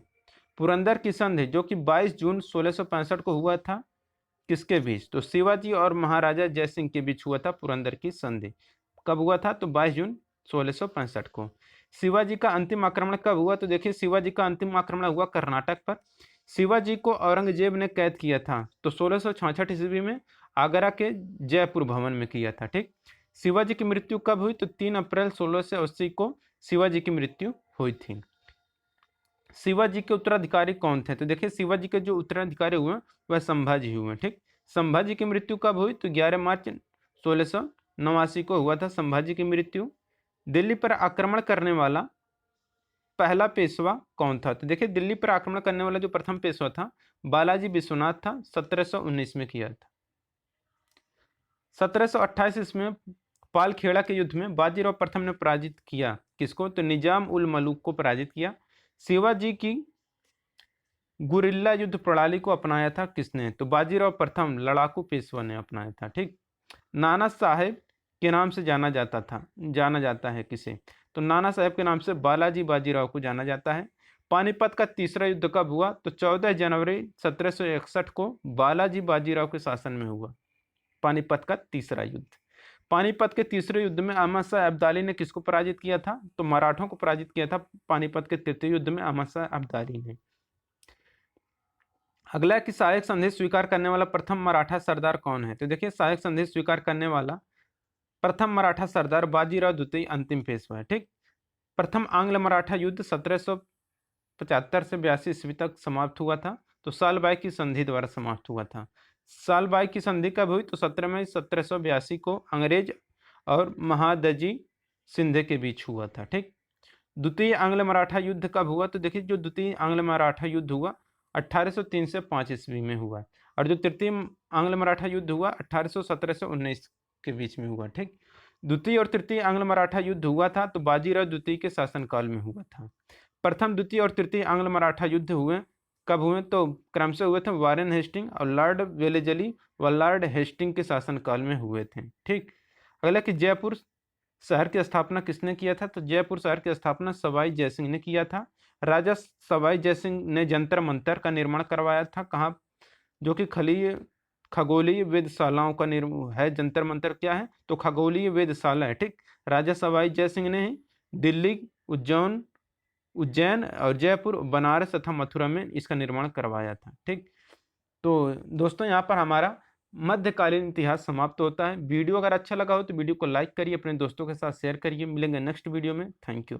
पुरंदर की संधि जो कि 22 जून 1665 को हुआ था किसके बीच? तो शिवाजी और महाराजा जयसिंह के बीच हुआ था पुरंदर की संधि। कब हुआ था? तो 22 जून 1665 को। शिवाजी का अंतिम आक्रमण कब हुआ? तो देखिए शिवाजी का अंतिम आक्रमण हुआ कर्नाटक पर। शिवाजी को औरंगजेब ने कैद किया था तो 1666 ईस्वी में आगरा के जयपुर भवन में किया था। ठीक। शिवाजी की मृत्यु कब हुई? तो 3 अप्रैल 1680 को शिवाजी की मृत्यु हुई थी। शिवाजी के उत्तराधिकारी कौन थे? तो देखिए शिवाजी के जो उत्तराधिकारी हुए वह संभाजी हुए। ठीक। संभाजी की मृत्यु कब हुई? तो 11 मार्च 1689 को हुआ था संभाजी की मृत्यु। दिल्ली पर आक्रमण करने वाला पहला पेशवा कौन था? तो देखिए दिल्ली पर आक्रमण करने वाला जो प्रथम पेशवा था बालाजी विश्वनाथ था, 1719 में किया था। 1728 ईस्वी में पालखेड़ा के युद्ध में बाजीराव प्रथम ने पराजित किया किसको? तो निजाम उल मलूक को पराजित किया। शिवाजी की गुरिल्ला युद्ध प्रणाली को अपनाया था किसने? तो बाजीराव प्रथम लड़ाकू पेशवा ने अपनाया था। ठीक। नाना साहेब के नाम से जाना जाता है किसे? तो नाना साहेब के नाम से बालाजी बाजीराव को जाना जाता है। पानीपत का तीसरा युद्ध कब हुआ? तो 14 जनवरी 1761 को बालाजी बाजीराव के शासन में हुआ पानीपत का तीसरा युद्ध। पानीपत के तीसरे युद्ध में अहमद शाह अब्दाली ने किसको पराजित किया था? तो मराठों को पराजित किया था पानीपत के तृतीय युद्ध में अहमद शाह अब्दाली ने। अगला कि सहायक संदेश स्वीकार करने वाला प्रथम मराठा सरदार कौन है? तो देखिए सहायक संदेश स्वीकार करने वाला प्रथम मराठा सरदार बाजीराव द्वितीय अंतिम पेशवा है। ठीक। प्रथम आंग्ल मराठा युद्ध 1775 से 82 ईस्वी तक समाप्त हुआ था तो सालबाई की संधि द्वारा समाप्त हुआ था। सालबाई की संधि कब हुई? तो 17 मई 1782 को अंग्रेज और महादजी सिंधे के बीच हुआ था। ठीक। द्वितीय आंग्ल मराठा युद्ध कब हुआ? तो देखिए जो द्वितीय आंग्ल मराठा युद्ध हुआ 1803 से 5 ईस्वी में हुआ और जो तृतीय आंग्ल मराठा युद्ध हुआ 1817 से 19 के बीच में हुआ। ठीक। द्वितीय और तृतीय आंग्ल मराठा युद्ध हुआ था तो बाजीराव द्वितीय के शासनकाल में हुआ था। प्रथम द्वितीय और तृतीय आंग्ल मराठा युद्ध हुए कब हुए? तो क्रमशः हुए थे वारेन हेस्टिंग और लॉर्ड वेलेजली व लॉर्ड हेस्टिंग के शासनकाल में हुए थे। ठीक। अगला कि जयपुर शहर की स्थापना किसने किया था? तो जयपुर शहर की स्थापना सवाई जयसिंह ने किया था। राजा सवाई जयसिंह ने जंतर मंतर का निर्माण करवाया था। कहाँ? जो कि खगोलीय वेधशालाओं का है। जंतर मंतर क्या है? तो खगोलीय वेधशाला है। ठीक। राजा सवाई जयसिंह ने दिल्ली, उज्जैन और जयपुर, बनारस तथा मथुरा में इसका निर्माण करवाया था। ठीक। तो दोस्तों यहाँ पर हमारा मध्यकालीन इतिहास समाप्त होता है। वीडियो अगर अच्छा लगा हो तो वीडियो को लाइक करिए, अपने दोस्तों के साथ शेयर करिए। मिलेंगे नेक्स्ट वीडियो में। Thank you.